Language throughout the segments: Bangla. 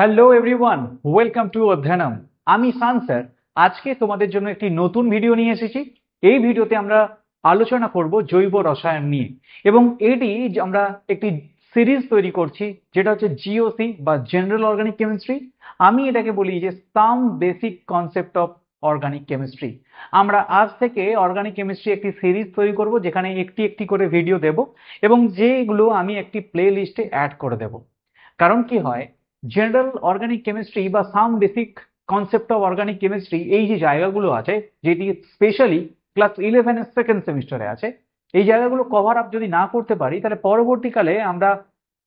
Hello everyone, welcome to Adhyayanam. আমি সান স্যার। আজকে তোমাদের জন্য একটি নতুন ভিডিও নিয়ে এসেছি। এই ভিডিওতে আমরা আলোচনা করব জৈব রসায়ন নিয়ে, এবং এটি আমরা একটি সিরিজ তৈরি করছি যেটা হচ্ছে জিওসি বা জেনারেল অর্গানিক কেমিস্ট্রি। আমি এটাকে বলি যে some basic concept of organic chemistry. আমরা আজ থেকে অর্গানিক কেমিস্ট্রি একটি সিরিজ তৈরি করব যেখানে একটি একটি করে ভিডিও দেব, এবং যেগুলো আমি একটি প্লে লিস্টে অ্যাড করে দেব। কারণ কি হয়, জেনারেল অর্গানিক কেমিস্ট্রি বা some basic concept of organic chemistry এই যে জায়গাগুলো আছে, যেটি স্পেশালি ক্লাস 11 এর সেকেন্ড সেমিস্টারে আছে, এই জায়গাগুলো কভার আপ যদি না করতে পারি তাহলে পরবর্তীকালে আমরা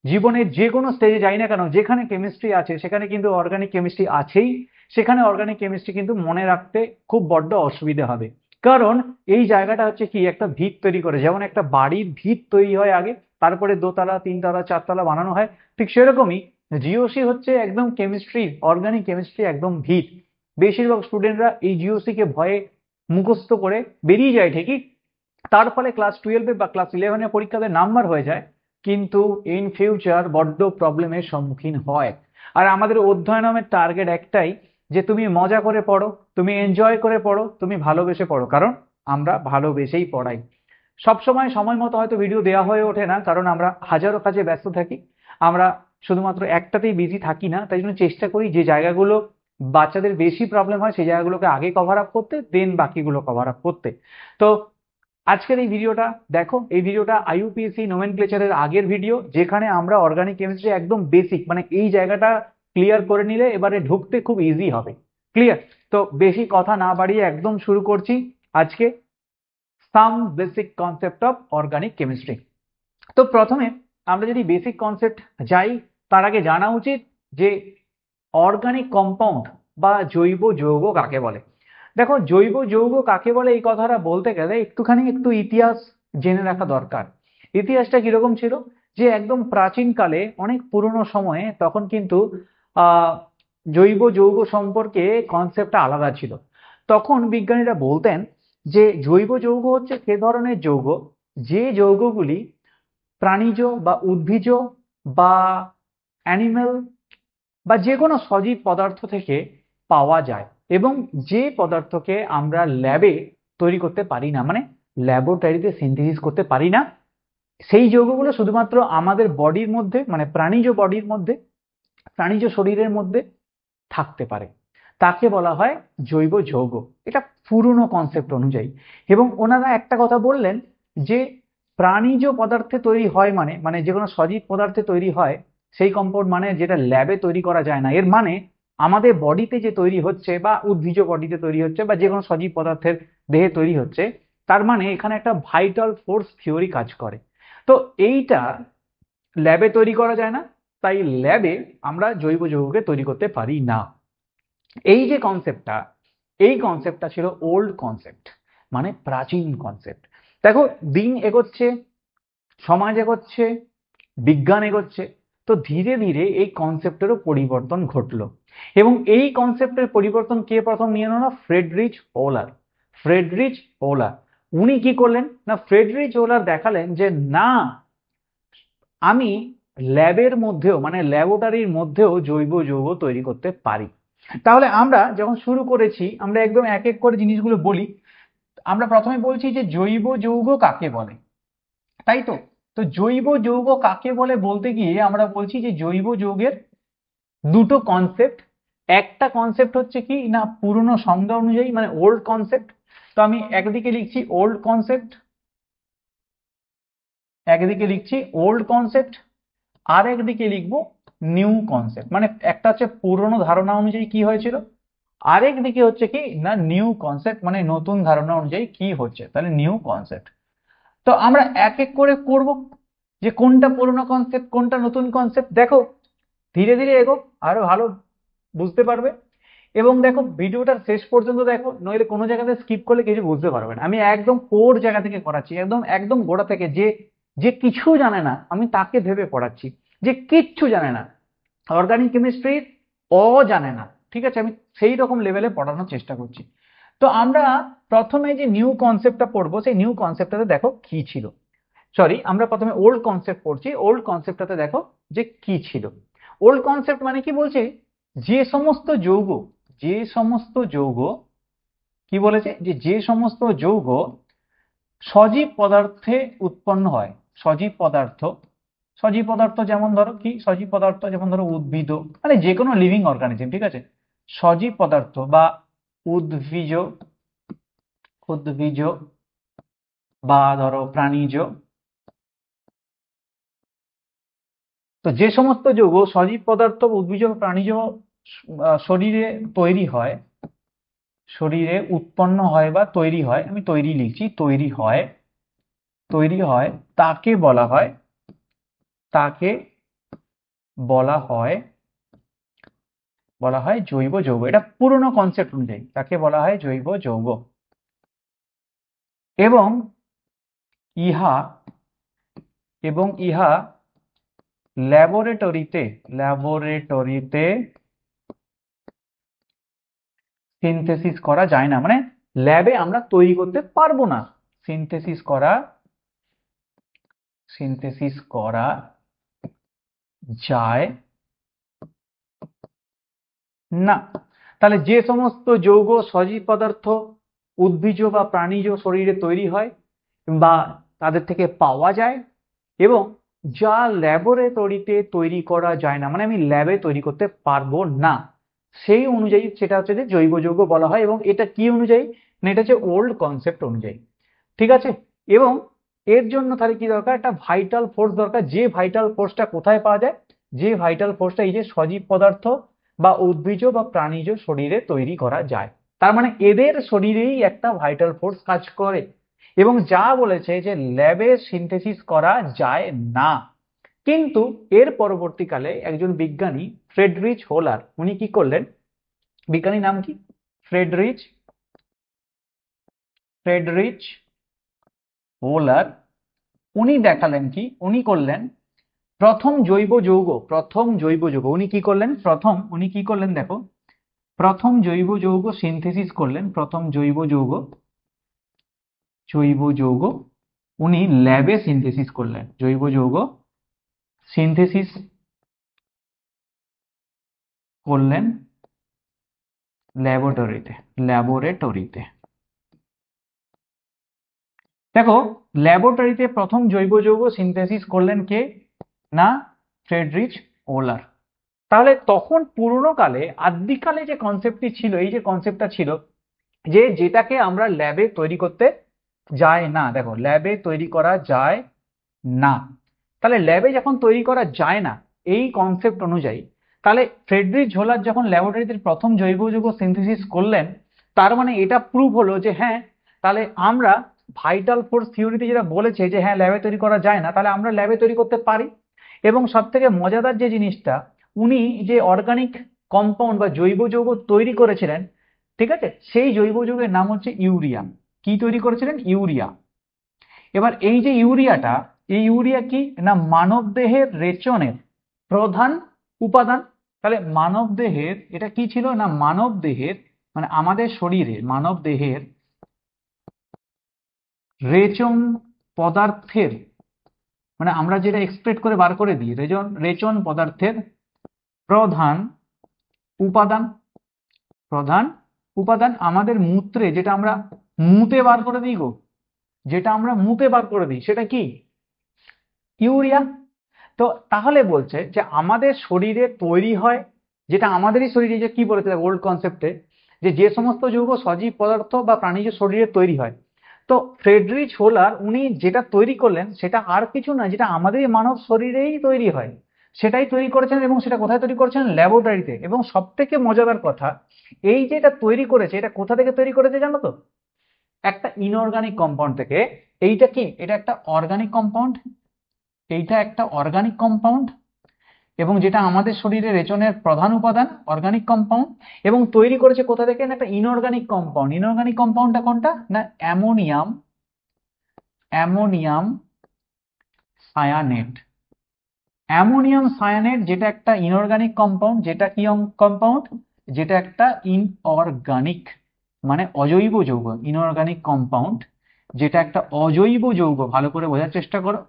জীবনের যে কোনো স্টেজে যাই না কেন, যেখানে কেমিস্ট্রি আছে সেখানে কিন্তু অর্গানিক কেমিস্ট্রি আছেই, সেখানে অর্গানিক কেমিস্ট্রি কিন্তু মনে রাখতে খুব বড্ড অসুবিধা হবে। কারণ এই জায়গাটা হচ্ছে কি একটা ভিত তৈরি করে, যেমন একটা বাড়ির ভিত তৈরি হয় আগে, তারপরে দোতলা তিনতলা চারতলা বানানো হয়, ঠিক সেরকমই জিওসি হচ্ছে একদম কেমিস্ট্রি, অর্গানিক কেমিস্ট্রি একদম ভিত। বেশিরভাগ স্টুডেন্টরা এই জিওসি কে ভয়ে মুখস্থ করে বেরিয়ে যায় ঠিকই, তার ফলে ক্লাস 12 বা ক্লাস 11 পরীক্ষাতে নাম্বার হয়ে যায়, কিন্তু ইন ফিউচার বড্ড প্রবলেমের সম্মুখীন হয়। আর আমাদের অধ্যয়নের টার্গেট একটাই, যে তুমি মজা করে পড়ো, তুমি এনজয় করে পড়ো, তুমি ভালোবেসে পড়ো, কারণ আমরা ভালোবেসেই পড়াই। সবসময় সময় মতো হয়তো ভিডিও দেওয়া হয়ে ওঠে না, কারণ আমরা হাজারো কাজে ব্যস্ত থাকি, আমরা শুধুমাত্র একটাতেই বিজি থাকি না। তাই জন্য চেষ্টা করি যে জায়গাগুলো বাচ্চাদের বেশি প্রবলেম হয় সেই জায়গাগুলোকে আগে কভার আপ করতে, দেন বাকিগুলো কভার আপ করতে। তো আজকের এই ভিডিওটা দেখো, এই ভিডিওটা আইইউপিএসসি নোমেনক্লেচারের আগের ভিডিও, যেখানে আমরা অর্গানিক কেমিস্ট্রি একদম বেসিক মানে এই জায়গাটা ক্লিয়ার করে নিলে এবারে ঢুকতে খুব ইজি হবে। ক্লিয়ার? তো বেশি কথা না বাড়িয়ে একদম শুরু করছি আজকে some basic concept of organic chemistry. তো প্রথমে আমরা যদি বেসিক কনসেপ্ট যাই, তার আগে জানা উচিত যে অর্গানিক কম্পাউন্ড বা জৈব যৌগ কাকে বলে। দেখো, জৈব যৌগ কাকে বলে এই কথাটা বলতে গেলে একটু ইতিহাস জেনে রাখা দরকার। ইতিহাসটা কিরকম ছিল, যে একদম প্রাচীনকালে অনেক পুরনো সময়ে তখন কিন্তু আহ জৈব যৌগ সম্পর্কে কনসেপ্টটা আলাদা ছিল। তখন বিজ্ঞানীরা বলতেন যে জৈব যৌগ হচ্ছে সে ধরনের যৌগ, যে যৌগগুলি প্রাণীজ বা উদ্ভিজ বা অ্যানিমেল বা যে কোনো সজীব পদার্থ থেকে পাওয়া যায়, এবং যে পদার্থকে আমরা ল্যাবে তৈরি করতে পারি না, মানে ল্যাবরেটরিতে সিনথেসিস করতে পারি না, সেই যৌগগুলো শুধুমাত্র আমাদের বডির মধ্যে মানে প্রাণীজ বডির মধ্যে, প্রাণীজ শরীরের মধ্যে থাকতে পারে, তাকে বলা হয় জৈব যৌগ। এটা পুরনো কনসেপ্ট অনুযায়ী। এবং ওনারা একটা কথা বললেন যে প্রাণীজ পদার্থে তৈরি হয় মানে মানে যে কোনো সজীব পদার্থে তৈরি হয় সেই কম্পাউন্ড, মানে যেটা ল্যাবে তৈরি করা যায় না। এর মানে আমাদের বডিতে যে তৈরি হচ্ছে বা উদ্ভিজ বডিতে তৈরি হচ্ছে বা যে কোনো সজীব পদার্থের দেহে তৈরি হচ্ছে, তার মানে এখানে একটা ভাইটাল ফোর্স থিওরি কাজ করে। তো এইটা ল্যাবে তৈরি করা যায় না, তাই ল্যাবে আমরা জৈব যৌগকে তৈরি করতে পারি না। এই যে কনসেপ্টটা, এই কনসেপ্টটা ছিল ওল্ড কনসেপ্ট, মানে প্রাচীন কনসেপ্ট। দেখো, দিন এগোচ্ছে, সমাজ এগোচ্ছে, বিজ্ঞান এগোচ্ছে, তো ধীরে ধীরে এই কনসেপ্টেরও পরিবর্তন ঘটলো। এবং এই কনসেপ্টের পরিবর্তন কে প্রথম নিয়ে এলো না? ফ্রেডরিচ ওলার। ফ্রেডরিচ ওলার উনি কি করলেন না, ফ্রেডরিচ ওলার দেখালেন যে না, আমি ল্যাবের মধ্যেও মানে ল্যাবরেটরির মধ্যেও জৈব যৌগ তৈরি করতে পারি। তাহলে আমরা যখন শুরু করেছি, আমরা একদম এক এক করে জিনিসগুলো বলি। আমরা প্রথমে বলছি যে জৈব যৌগ কাকে বলে, তাই তো? তো জৈব যৌগ কাকে বলে বলতে গিয়ে আমরা বলছি যে জৈব যৌগের দুটো কনসেপ্ট। একটা কনসেপ্ট হচ্ছে কি না পুরনো সংজ্ঞা অনুযায়ী মানে ওল্ড কনসেপ্ট, তো আমি একদিকে লিখছি ওল্ড কনসেপ্ট, একদিকে লিখছি ওল্ড কনসেপ্ট, আর একদিকে লিখবো নিউ কনসেপ্ট। মানে একটা হচ্ছে পুরনো ধারণা অনুযায়ী কি হয়েছিল, আরেক দিকে হচ্ছে কি না নিউ কনসেপ্ট, মানে নতুন ধারণা অনুযায়ী কি হচ্ছে, তাহলে নিউ কনসেপ্ট। তো আমরা এক এক করে করব যে কোনটা পুরনো কনসেপ্ট কোনটা নতুন কনসেপ্ট। দেখো, ধীরে ধীরে এগো, আরো ভালো বুঝতে পারবে। এবং দেখো, ভিডিওটার শেষ পর্যন্ত দেখো, নইলে কোনো জায়গাতে স্কিপ করলে কিছু বুঝতে পারবে না। আমি একদম কোর জায়গা থেকে করাচ্ছি, একদম একদম গোড়া থেকে। যে যে কিছু জানে না আমি তাকে ভেবে পড়াচ্ছি, যে কিচ্ছু জানে না অর্গানিক কেমিস্ট্রির জানে না, ঠিক আছে, আমি সেই রকম লেভেলে পড়ানোর চেষ্টা করছি। তো আমরা প্রথমে যে নিউ কনসেপ্টটা পড়বো, সেই নিউ কনসেপ্টটাতে দেখো কি ছিল। সরি, আমরা প্রথমে ওল্ড কনসেপ্ট পড়ছি। ওল্ড কনসেপ্টটাতে দেখো যে কি ছিল। ওল্ড কনসেপ্ট মানে কি বলছে, যে সমস্ত যৌগ, যে সমস্ত যৌগ কি বলেছে, যে সমস্ত যৌগ সজীব পদার্থে উৎপন্ন হয়, সজীব পদার্থ, সজীব পদার্থ যেমন ধরো কি, সজীব পদার্থ যেমন ধরো উদ্ভিদ, মানে যে কোনো লিভিং অর্গানিজম, ঠিক আছে, সজীব পদার্থ বা উদ্ভিজ, উদ্ভিজ বা ধরো প্রাণীজ। তো যে সমস্ত যৌগ সজীব পদার্থ উদ্ভিজ বা প্রাণীজ শরীরে তৈরি হয়, শরীরে উৎপন্ন হয় বা তৈরি হয়, আমি তৈরি লিখছি, তৈরি হয়, তৈরি হয়, তাকে বলা হয়, তাকে বলা হয়, বলা হয় জৈব যৌগ। এটা পুরনো কনসেপ্ট অনুযায়ী তাকে বলা হয় জৈব যৌগ। এবং ইহা, এবং ইহা ল্যাবরেটরিতে, ল্যাবরেটরিতে সিনথেসিস করা যায় না, মানে ল্যাবে আমরা তৈরি করতে পারবো না, সিনথেসিস করা, সিনথেসিস করা যায় না। তাহলে যে সমস্ত যৌগ সজীব পদার্থ উদ্ভিজ বা প্রাণীজ শরীরে তৈরি হয় বা তাদের থেকে পাওয়া যায় এবং যা ল্যাবরেটরিতে তৈরি করা যায় না, মানে আমি ল্যাবে তৈরি করতে পারবো না, সেই অনুযায়ী সেটা হচ্ছে যে জৈব যৌগ বলা হয়। এবং এটা কি অনুযায়ী, না এটা হচ্ছে ওল্ড কনসেপ্ট অনুযায়ী, ঠিক আছে। এবং এর জন্য তাহলে কি দরকার, একটা ভাইটাল ফোর্স দরকার। যে ভাইটাল ফোর্সটা কোথায় পাওয়া যায়, যে ভাইটাল ফোর্সটা এই যে সজীব পদার্থ বা উদ্ভিজ বা প্রাণীজ শরীরে তৈরি করা যায়, তার মানে এদের শরীরেই একটা ভাইটাল ফোর্স কাজ করে। এবং যা বলেছে যে ল্যাবে সিনথেসিস করা যায় না। কিন্তু এর পরবর্তীকালে একজন বিজ্ঞানী ফ্রেডরিচ হোলার, উনি কি করলেন, বিজ্ঞানীর নাম কি, ফ্রেডরিচ, ফ্রেডরিচ হোলার, উনি দেখালেন কি, উনি করলেন প্রথম জৈব যৌগ, প্রথম জৈব যৌগ উনি কি করলেন, প্রথম উনি কি করলেন দেখো, প্রথম জৈব যৌগ সিনথেসিস করলেন, প্রথম জৈব যৌগ, জৈব যৌগ উনি ল্যাবে সিনথেসিস করলেন, জৈব যৌগ সিনথেসিস করলেন ল্যাবরেটরিতে, ল্যাবরেটরিতে। দেখো ল্যাবরেটরিতে প্রথম জৈব যৌগ সিনথেসিস করলেন কে, না ফ্রেডরিচ ওলার। তাহলে তখন পুরনো কালে, আদিকালে যে কনসেপ্টটি ছিল, এই যে কনসেপ্টটা ছিল যে যেটাকে আমরা ল্যাবে তৈরি করতে যায় না, দেখো ল্যাবে তৈরি করা যায় না, তাহলে ল্যাবে যখন তৈরি করা যায় না এই কনসেপ্ট অনুযায়ী, তাহলে ফ্রেডরিচ হোলার যখন ল্যাবরেটরিতে প্রথম জৈব যৌগ সিনথেসিস করলেন, তার মানে এটা প্রুভ হলো যে হ্যাঁ, তাহলে আমরা ভাইটাল ফোর্স থিওরিতে যেটা বলেছে যে হ্যাঁ ল্যাবে তৈরি করা যায় না, তাহলে আমরা ল্যাবে তৈরি করতে পারি। এবং সব থেকে মজাদার যে জিনিসটা, উনি যে অর্গানিক কম্পাউন্ড বা জৈব যৌগ তৈরি করেছিলেন, ঠিক আছে, সেই জৈব যৌগের নাম হচ্ছে ইউরিয়া। কি তৈরি করেছিলেন, ইউরিয়া। এবার এই যে ইউরিয়াটা, এই ইউরিয়া কি না মানব দেহের রেচনের প্রধান উপাদান। তাহলে মানব দেহের এটা কি ছিল না, মানব দেহের মানে আমাদের শরীরে মানব দেহের রেচন পদার্থের, মানে আমরা যেটা এক্সট্রাক্ট করে বার করে দিই, রেচন, রেচন পদার্থের প্রধান উপাদান, প্রধান উপাদান আমাদের মূত্রে, যেটা আমরা মুতে বার করে দিই গো, যেটা আমরা মুতে বার করে দিই সেটা কি, ইউরিয়া। তো তাহলে বলছে যে আমাদের শরীরে তৈরি হয়, যেটা আমাদেরই শরীরে, যে কি বলেছে ওল্ড কনসেপ্টে, যে যে সমস্ত যৌগ সজীব পদার্থ বা প্রাণীজ শরীরে তৈরি হয়। তো ফ্রেডরিচ হোলার উনি যেটা তৈরি করলেন সেটা আর কিছু না, যেটা আমাদের মানব শরীরেই তৈরি হয় সেটাই তৈরি করেছেন। এবং সেটা কোথায় তৈরি করেছেন, ল্যাবরেটরিতে। এবং সব থেকে মজাদার কথা, এই যে এটা তৈরি করেছে, এটা কোথা থেকে তৈরি করেছে জানো তো, একটা ইনঅর্গানিক কম্পাউন্ড থেকে। এইটা কি, এটা একটা অর্গানিক কম্পাউন্ড, এইটা একটা অর্গানিক কম্পাউন্ড, এবং যেটা আমাদের শরীরে রেচনের প্রধান উপাদান, অর্গানিক কম্পাউন্ড। এবং তৈরি করেছে কোথা থেকে, না একটা ইনঅর্গানিক কম্পাউন্ড। ইনঅর্গানিক কম্পাউন্ডটা কোনটা, না ammonium, ammonium cyanate, ammonium cyanate, যেটা একটা ইনঅর্গানিক কম্পাউন্ড। যেটা কি কম্পাউন্ড, যেটা একটা ইনঅর্গানিক মানে অজৈব যৌগ, ইনঅর্গানিক কম্পাউন্ড, যেটা একটা অজৈব যৌগ। ভালো করে বোঝার চেষ্টা করো,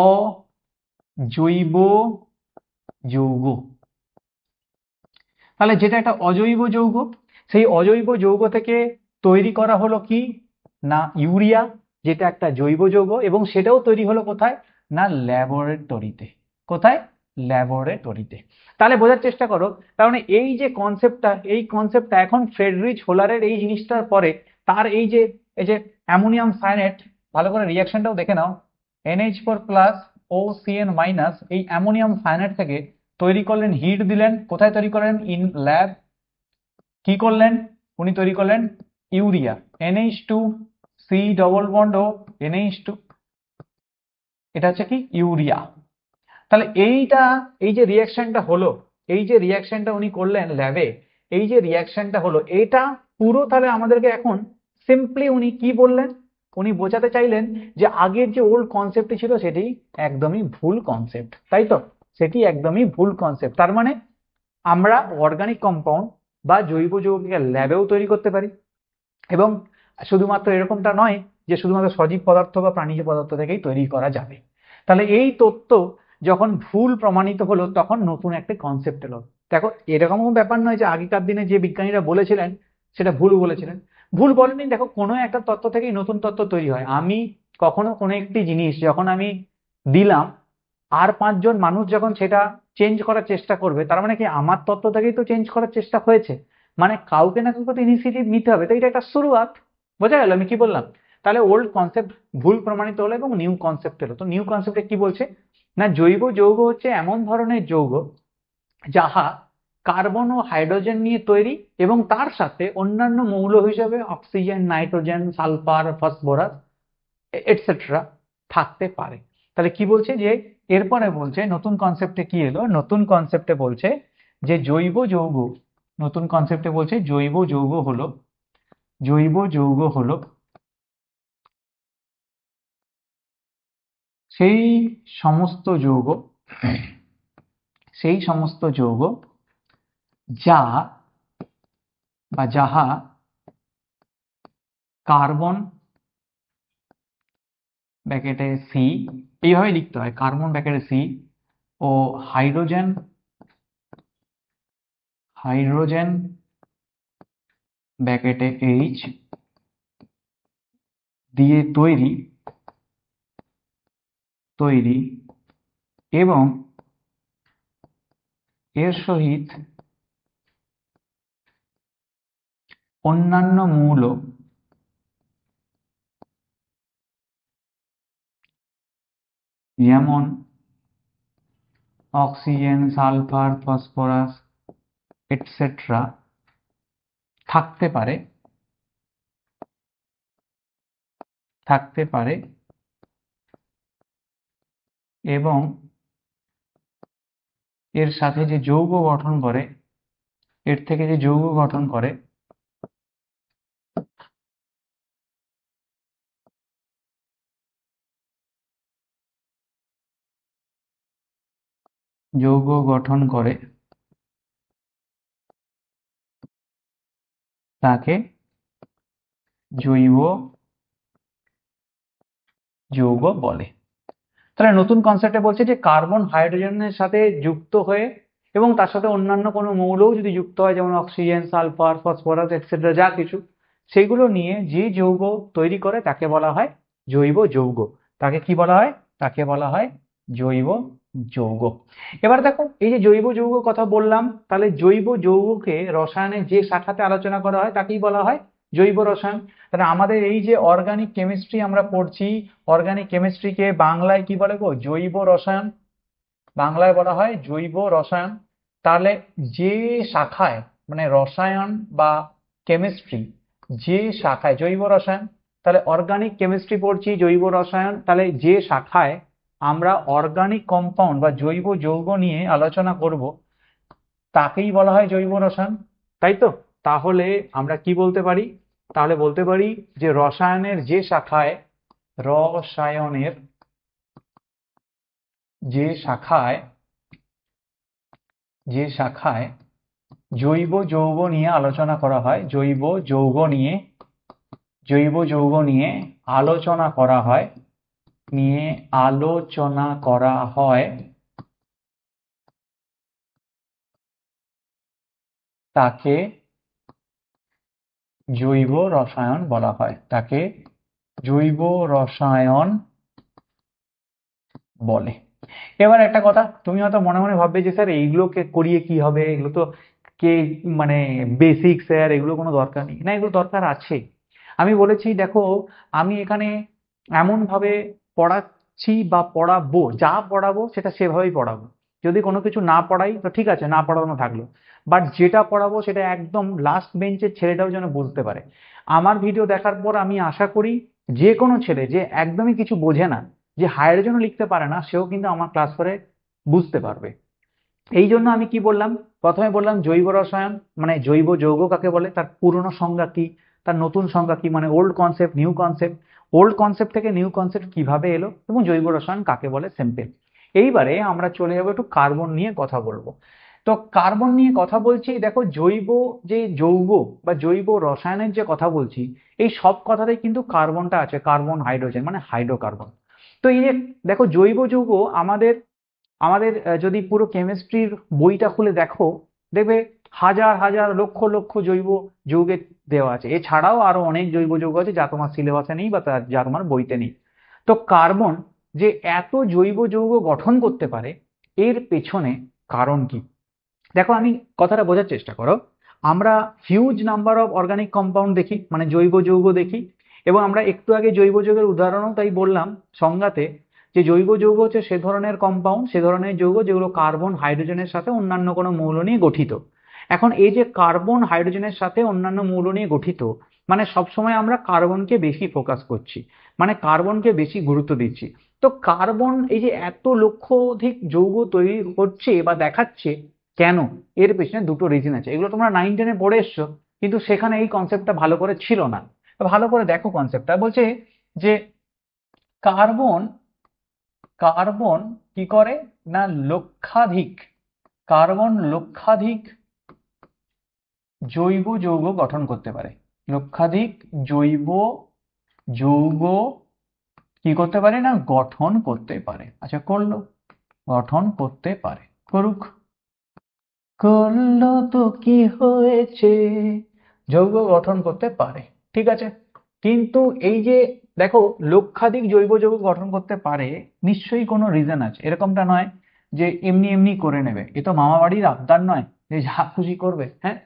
অজৈব যৌগ। তাহলে যেটা একটা অজৈব যৌগ, সেই অজৈব যৌগ থেকে তৈরি করা হলো কি না ইউরিয়া, যেটা একটা জৈব যৌগ, এবং সেটাও তৈরি হলো কোথায় না ল্যাবরেটরিতে। কোথায়? ল্যাবরেটরিতে। তাহলে বোঝার চেষ্টা করো, তার মানে এই যে কনসেপ্টটা, এই কনসেপ্টটা এখন ফ্রেডরিচ হোলারের এই জিনিসটার পরে তার এই যে অ্যামোনিয়াম সায়ানেট, ভালো করে রিয়াকশনটাও দেখে নাও, NH4 প্লাস OCN মাইনাস, এই অ্যামোনিয়াম সায়ানেট থেকে তৈরি করলেন, হিট দিলেন, কোথায় তৈরি করলেন? In lab. কি করলেন উনি? তৈরি করলেন urea, NH2 C double bond ও NH2, এটা হচ্ছে কি ইউরিয়া। তাহলে এই যে রিয়াকশনটা হলো, এই যে রিয়াকশনটা উনি করলেন ল্যাবে, এই যে রিয়াকশনটা হলো, এটা পুরো তাহলে আমাদেরকে এখন সিম্পলি উনি কি বললেন? উনি বোঝাতে চাইলেন যে আগের যে ওল্ড কনসেপ্টটি ছিল সেটি একদমই ভুল কনসেপ্ট, তাই তো? সেটি একদমই ভুল কনসেপ্ট। তার মানে আমরা অর্গানিক কম্পাউন্ড বা জৈব যৌগকে ল্যাবেও তৈরি করতে পারি, এবং শুধুমাত্র এরকমটা নয় যে শুধুমাত্র সজীব পদার্থ বা প্রাণীজ পদার্থ থেকেই তৈরি করা যাবে। তাহলে এই তত্ত্ব যখন ভুল প্রমাণিত হলো তখন নতুন একটা কনসেপ্ট এলো। দেখো, এরকমও ব্যাপার নয় যে আগেকার দিনে যে বিজ্ঞানীরা বলেছিলেন সেটা ভুল বলেছিলেন। ভুল বলেনি। দেখো, কোনো একটা তত্ত্ব থেকেই নতুন তত্ত্ব তৈরি হয়। আমি কখনো কোনো একটি জিনিস যখন আমি দিলাম, আর 5 জন মানুষ যখন সেটা চেঞ্জ করার চেষ্টা করবে, তার মানে কি আমার তত্ত্ব থেকেই তো চেঞ্জ করার চেষ্টা হয়েছে। মানে কাউকে না কাউকে তো ইনিশিয়েটিভ নিতে হবে, তো এটা একটা শুরুয়াত। বোঝা গেল আমি কি বললাম? তাহলে ওল্ড কনসেপ্ট ভুল প্রমাণিত হলো এবং নিউ কনসেপ্ট এলো। তো নিউ কনসেপ্টে কি বলছে না জৈব যৌগ হচ্ছে এমন ধরনের যৌগ যাহা কার্বন ও হাইড্রোজেন নিয়ে তৈরি এবং তার সাথে অন্যান্য মৌল হিসেবে oxygen, nitrogen, sulphur, phosphorus etcetera থাকতে পারে। তাহলে কি বলছে যে এরপরে বলছে নতুন কনসেপ্টে কি এলো? নতুন কনসেপ্টে বলছে যে জৈব যৌগ, নতুন কনসেপ্টে বলছে জৈব যৌগ হলো সেই সমস্ত যৌগ, সেই সমস্ত যৌগ যাহা কার্বন ব্র্যাকেটে সি, এইভাবে লিখতে হয়, কার্বন ব্র্যাকেটে সি ও হাইড্রোজেন ব্র্যাকেটে এইচ দিয়ে তৈরি এবং এর সহিত অন্যান্য মৌল যেমন অক্সিজেন, সালফার, ফসফরাস এটসেট্রা থাকতে পারে এবং এর সাথে যে যৌগ গঠন করে, এর থেকে যে যৌগ গঠন করে তাকে জৈব যৌগ বলে। তাহলে নতুন কনসেপ্টে বলছে যে কার্বন হাইড্রোজেনের সাথে যুক্ত হয়ে এবং তার সাথে অন্যান্য কোনো মৌলও যদি যুক্ত হয়, যেমন অক্সিজেন, সালফার, ফসফরাস এটসেট্রা যা কিছু, সেগুলো নিয়ে যে যৌগ তৈরি করে তাকে বলা হয় জৈব যৌগ। তাকে কি বলা হয়? তাকে বলা হয় জৈব যৌগ। এবার দেখো, এই যে জৈব যৌগ কথা বললাম, তাহলে জৈব যৌগকে রসায়নের যে শাখাতে আলোচনা করা হয় তাকেই বলা হয় জৈব রসায়ন। তাহলে আমাদের এই যে অর্গানিক কেমিস্ট্রি আমরা পড়ছি, অর্গানিক কেমিস্ট্রিকে বাংলায় কি বলে গো? জৈব রসায়ন। বাংলায় বলা হয় জৈব রসায়ন। তাহলে যে শাখায়, মানে রসায়ন বা কেমিস্ট্রি যে শাখায়, জৈব রসায়ন, তাহলে অর্গানিক কেমিস্ট্রি পড়ছি, জৈব রসায়ন, তাহলে যে শাখায় আমরা অর্গানিক কম্পাউন্ড বা জৈব যৌগ নিয়ে আলোচনা করব তাকেই বলা হয় জৈব রসায়ন, তাই তো? তাহলে আমরা কি বলতে পারি? তাহলে বলতে পারি যে রসায়নের যে শাখায় জৈব যৌগ নিয়ে আলোচনা করা হয়, জৈব যৌগ নিয়ে আলোচনা করা হয় তাকে জৈব রসায়ন বলা হয়, তাকে জৈব রসায়ন বলে। এবার একটা কথা, তুমি হয়তো মনে মনে ভাববে যে স্যার এইগুলোকে করিয়ে কি হবে, এগুলো তো কে মানে বেসিক স্যার, এগুলো কোনো দরকার নেই। না, এগুলো দরকার আছে। আমি বলেছি দেখো, আমি এখানে এমন ভাবে পড়াচ্ছি বা পড়াবো, যা পড়াবো সেটা সেভাবেই পড়াবো। যদি কোনো কিছু না পড়াই তো ঠিক আছে, না পড়ানো থাকলো, বাট যেটা পড়াবো সেটা একদম লাস্ট বেঞ্চের ছেলেটাও যেন বুঝতে পারে। আমার ভিডিও দেখার পর আমি আশা করি যে কোনো ছেলে যে একদমই কিছু বোঝে না, যে হাইড্রোজেনও লিখতে পারে না, সেও কিন্তু আমার ক্লাস করে বুঝতে পারবে। এই জন্য আমি কি বললাম, প্রথমে বললাম জৈব রসায়ন মানে জৈব যৌগ কাকে বলে, তার পুরনো সংজ্ঞা কি, তার নতুন সংজ্ঞা কি, মানে old concept new concept, old concept থেকে নিউ কনসেপ্ট কিভাবে এলো, এবং জৈব রসায়ন কাকে বলে সিম্পল। এইবারে আমরা চলে যাবো একটু কার্বন নিয়ে কথা বলবো। তো কার্বন নিয়ে কথা বলছি, দেখো জৈব যে যৌগ বা জৈব রসায়নের যে কথা বলছি, এই সব কথাতেই কিন্তু কার্বনটা আছে, কার্বন হাইড্রোজেন মানে হাইড্রোকার্বন। তো এই যে দেখো জৈব যৌগ আমাদের আমাদের যদি পুরো কেমিস্ট্রির বইটা খুলে দেখো, দেখবে হাজার হাজার লক্ষ লক্ষ জৈব যৌগের দেওয়া আছে। এছাড়াও আরো অনেক জৈব যৌগ আছে যা তোমার সিলেবাসে নেই বা যা তোমার বইতে নেই। তো কার্বন যে এত জৈব যৌগ গঠন করতে পারে, এর পেছনে কারণ কি? দেখো, আমি কথাটা বোঝার চেষ্টা করো। আমরা huge number of organic compound দেখি, মানে জৈব যৌগ দেখি, এবং আমরা একটু আগে জৈব যৌগের উদাহরণও তাই বললাম সংজ্ঞাতে, যে জৈব যৌগ হচ্ছে সে ধরনের কম্পাউন্ড, সে ধরনের যৌগ যেগুলো কার্বন হাইড্রোজেনের সাথে অন্যান্য কোনো মৌল নিয়ে গঠিত। এখন এই যে কার্বন হাইড্রোজেনের সাথে অন্যান্য মৌল নিয়ে গঠিত, মানে সবসময় আমরা কার্বনকে বেশি ফোকাস করছি, মানে কার্বনকে বেশি গুরুত্ব দিচ্ছি। তো কার্বন এই যে এত লক্ষ অধিক যৌগ তৈরি করছে বা দেখাচ্ছে কেন, এর পেছনে দুটো রিজন আছে। এগুলো তোমরা 9-10-এ পড়ে এসছো, কিন্তু সেখানে এই কনসেপ্টটা ভালো করে ছিল না। তো ভালো করে দেখো, কনসেপ্টটা বলছে যে কার্বন কার্বন কি করে না, লক্ষাধিক কার্বন লক্ষাধিক জৈব যৌগ গঠন করতে পারে। লক্ষাধিক জৈব যৌগ কি করতে পারে না, গঠন করতে পারে। আচ্ছা, করলো, গঠন করতে পারে, করুক, করলো তো কি হয়েছে, যৌগ গঠন করতে পারে, ঠিক আছে। কিন্তু এই যে দেখো লক্ষাধিক জৈব যৌগ গঠন করতে পারে, নিশ্চয়ই কোনো রিজন আছে। এরকমটা নয় যে এমনি এমনি করে নেবে, এ তো মামা বাড়ির আবদার নয় যে যা খুশি করবে, হ্যাঁ,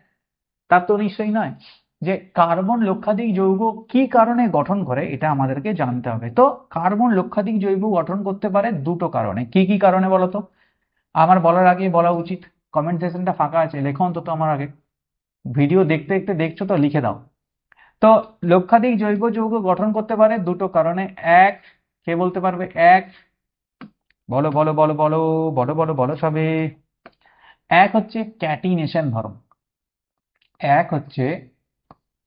তা তো নিশ্চয়ই নয়। যে কার্বন লক্ষাধিক যৌগ কি কারণে গঠন করে এটা আমাদেরকে জানতে হবে। তো কার্বন লক্ষাধিক জৈব গঠন করতে পারে দুটো কারণে। কি কি কারণে বলো তো? আমার বলার আগে বলা উচিত, কমেন্ট সেকশনটা ফাঁকা আছে, লেখো অন্তত আমার আগে। ভিডিও দেখতে দেখতে দেখছো তো লিখে দাও। তো লক্ষাধিক জৈব যৌগ গঠন করতে পারে দুটো কারণে। এক, কে বলতে পারবে? এক, বলো বলো বলো বলো বলো বলো বলো সবে। এক হচ্ছে ক্যাটিনেশন ধর্ম, এক হচ্ছে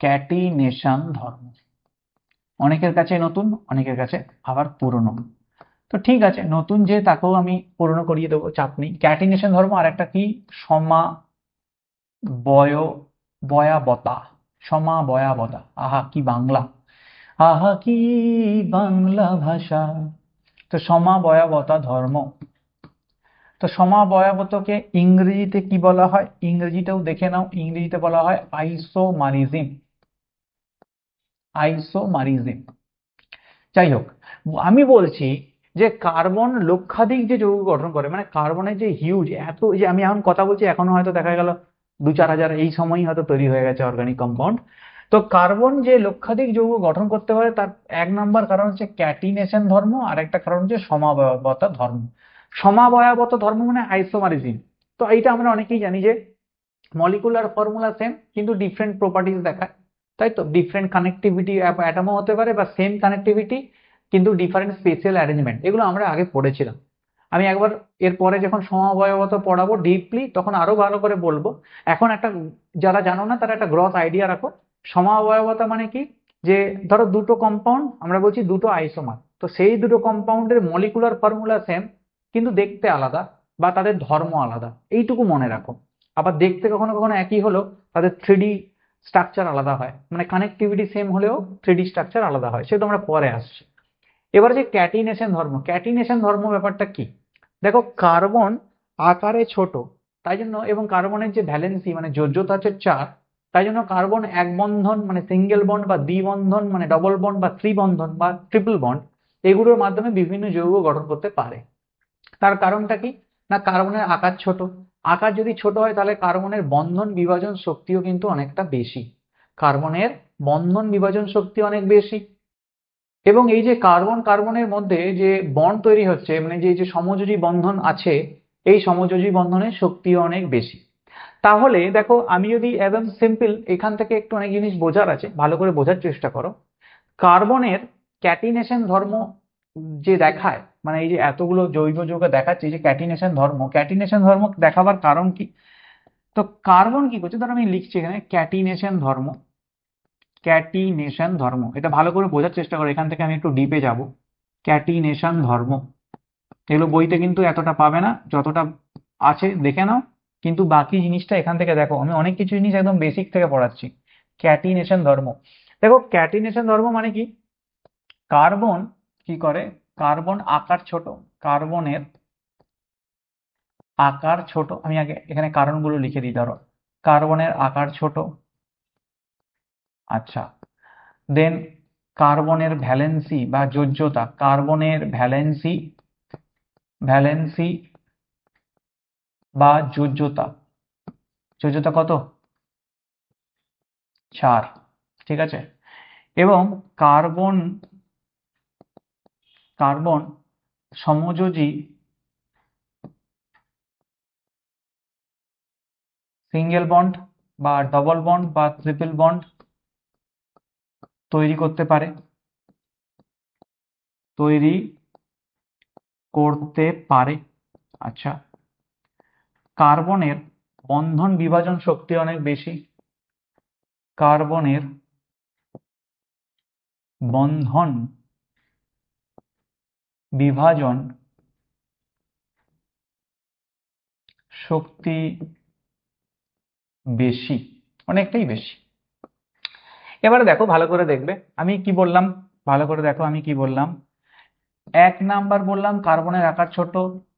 ক্যাটিনেশন ধর্ম। অনেকের কাছে নতুন, অনেকের কাছে আবার পুরনো। তো ঠিক আছে, নতুন যে তাকেও আমি পুরনো করিয়ে দেবো, চাপ নেই। ক্যাটিনেশন ধর্ম। আর একটা কি? বয়াবতা, সমাবয়াবতা। আহা কি বাংলা, আহা কি বাংলা ভাষা। তো সমাবয়াবতা ধর্ম। তো সমাবয়াবতাকে ইংরেজিতে কি বলা হয়? ইংরেজিটাও দেখে নাও, ইংরেজিতে বলা হয় আইসোমারিজম, আইসোমারিজম। যাই হোক, আমি বলছি যে কার্বন লক্ষাধিক যে যৌগ গঠন করে, মানে কার্বনের যে হিউজ এত, যে আমি এখন কথা বলছি এখনো হয়তো দেখা গেল 2-4 হাজার এই সময়ই হয়তো তৈরি হয়ে গেছে অর্গানিক কম্পাউন্ড। তো কার্বন যে লক্ষাধিক যৌগ গঠন করতে পারে তার এক নাম্বার কারণ হচ্ছে ক্যাটিনেশন ধর্ম, আর একটা কারণ হচ্ছে সমাবয়বতা ধর্ম। সমাবয়বতা ধর্ম মানে আইসোমারিজম। তো এইটা আমরা অনেকেই জানি যে মলিকুলার ফর্মুলা সেম কিন্তু ডিফারেন্ট প্রপার্টিজ দেখায়, তাই তো। ডিফারেন্ট কানেক্টিভিটি অ্যাটমও হতে পারে বা সেম কানেক্টিভিটি কিন্তু ডিফারেন্ট স্পেশাল অ্যারেঞ্জমেন্ট, এগুলো আমরা আগে পড়েছিলাম। আমি একবার এরপরে যখন সমবয়বতা পড়াবো ডিপলি তখন আরো ভালো করে বলবো। এখন একটা, যারা জানো না তারা একটা গ্রস আইডিয়া রাখো। সমবয়বতা মানে কি, যে ধরো দুটো কম্পাউন্ড, আমরা বলছি দুটো আইসোমার, তো সেই দুটো কম্পাউন্ডের মলিকুলার ফর্মুলা সেম কিন্তু দেখতে আলাদা বা তাদের ধর্ম আলাদা, এইটুকু মনে রাখো। আবার দেখতে কখনো কখনো একই হলো, তাদের 3D স্ট্রাকচার আলাদা হয়, মানে কানেক্টিভিটি সেম হলেও 3D স্ট্রাকচার আলাদা হয়, সেটা আমরা পরে আসছি। এবার যে ক্যাটিনেশন ধর্ম, ক্যাটিনেশন ধর্ম ব্যাপারটা কি? দেখো কার্বন আকারে ছোট তাই জন্য, এবং কার্বনের যে ভ্যালেন্সি মানে যোজ্যতা হচ্ছে 4, তাই জন্য কার্বন এক বন্ধন মানে সিঙ্গেল বন্ড বা দ্বিবন্ধন মানে ডবল বন্ড বা ত্রিবন্ধন বা ট্রিপল বন্ড, এগুলোর মাধ্যমে বিভিন্ন যৌগ গঠন করতে পারে। তার কারণটা কি? না কার্বনের আকার ছোট। আকার যদি ছোট হয় তাহলে কার্বনের বন্ধন বিভাজন শক্তিও কিন্তু অনেকটা বেশি। কার্বনের বন্ধন বিভাজন শক্তি অনেক বেশি। এবং এই যে কার্বন কার্বনের মধ্যে যে বন্ড তৈরি হচ্ছে মানে যে সমযোজী বন্ধন আছে, এই সমযোজী বন্ধনের শক্তিও অনেক বেশি। তাহলে দেখো, আমি যদি একদম সিম্পল এখান থেকে একটু অনেক জিনিস বোঝার আছে, ভালো করে বোঝার চেষ্টা করো। কার্বনের ক্যাটিনেশন ধর্ম যে দেখায়, মানে এই যে এতগুলো জৈব যৌগ দেখাচ্ছে যে ক্যাটিনেশন ধর্ম দেখাবার কারণ কি? তো কার্বন কি করছে, ধর আমি লিখছি এখানে ক্যাটিনেশন ধর্ম, এটা ভালো করে বোঝার চেষ্টা করো। এখান থেকে আমি একটু ডিপে যাব। ক্যাটিনেশন ধর্ম, এগুলো বইতে কিন্তু এতটা পাবে না যতটা আছে, দেখে নাও। কিন্তু বাকি জিনিসটা এখান থেকে দেখো, আমি অনেক কিছু জিনিস একদম বেসিক থেকে পড়াচ্ছি। ক্যাটিনেশন ধর্ম, দেখো ক্যাটিনেশন ধর্ম মানে কি? কার্বন কি করে, কার্বন আকার ছোট, কার্বনের আকার ছোট, আমি আগে এখানে কারণগুলো লিখে দিই। ধরো কার্বনের আকার ছোট, আচ্ছা, দেন কার্বনের ভ্যালেন্সি বা যোজ্যতা, কার্বনের ভ্যালেন্সি বা যোজ্যতা, যোজ্যতা কত? 4, ঠিক আছে। এবং কার্বন কার্বন সমযোজী সিঙ্গেল বন্ড বা ডবল বন্ড বা ট্রিপল বন্ড তৈরি করতে পারে, তৈরি করতে পারে। আচ্ছা, কার্বনের বন্ধন বিভাজন শক্তি অনেক বেশি, কার্বনের বন্ধন বিভাজন শক্তি বেশি, অনেকটাই বেশি। এবারে দেখো, ভালো করে দেখবে আমি কি বললাম, ভালো করে দেখো আমি কি বললাম। 1 নাম্বার বললাম কার্বনের আকার ছোট,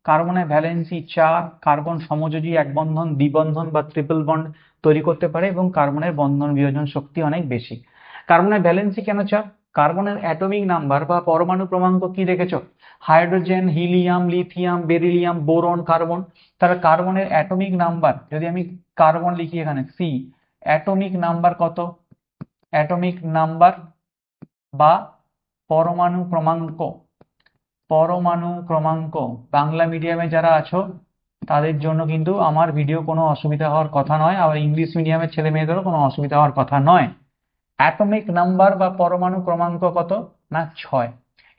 কার্বনের ভ্যালেন্সি 4, কার্বন সমযোজী এক বন্ধন দ্বিবন্ধন বা ট্রিপল বন্ড তৈরি করতে পারে এবং কার্বনের বন্ধন বিভাজন শক্তি অনেক বেশি। কার্বনের ভ্যালেন্সি কেন 4? কার্বনের অ্যাটমিক নাম্বার বা পরমাণু ক্রমাঙ্ক কি দেখেছো? Hydrogen, helium, lithium, beryllium, boron, carbon. তাহলে কার্বনের অ্যাটমিক নাম্বার, যদি আমি কার্বন লিখি এখানে সি, অ্যাটমিক নাম্বার কত? অ্যাটমিক নাম্বার বা পরমাণু ক্রমাঙ্ক, পরমাণু ক্রমাঙ্ক, বাংলা মিডিয়ামে যারা আছো তাদের জন্য কিন্তু আমার ভিডিও কোনো অসুবিধা হওয়ার কথা নয়, আবার ইংলিশ মিডিয়ামের ছেলে মেয়েদেরও কোনো অসুবিধা হওয়ার কথা নয়। অ্যাটমিক নাম্বার বা পরমাণু ক্রমাঙ্ক কত? না 6।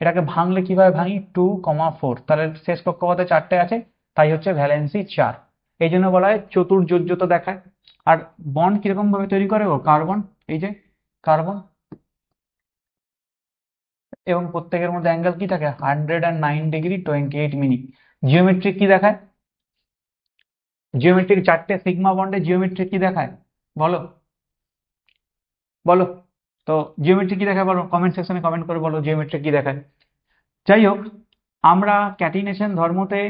এটাকে ভাঙলে কিভাবে ভাঙি? 2,4, তাহলে শেষ কক্ষপথে 4টে আছে, তাই হচ্ছে ভ্যালেন্সি 4। এই জন্য বলা হয় চতুর্যোজ্যতা দেখায়। আর বন্ড কিরকম ভাবে তৈরি করে ও কার্বন, এই যে কার্বন, এবং প্রত্যেকের মধ্যে অ্যাঙ্গেল কি থাকে? 109 ডিগ্রি 28 মিনিট। জিওমেট্রিক কি দেখায়? জিওমেট্রিক 4টে সিগমা বন্ডে জিওমেট্রিক কি দেখায় বলো, বলো। তো জিওমেট্রি কি দেখায় বলো, কমেন্ট সেকশনে কমেন্ট করে বলো জিওমেট্রি কি দেখায়। যাই হোক, আমরা ক্যাটিনেশন ধর্মতে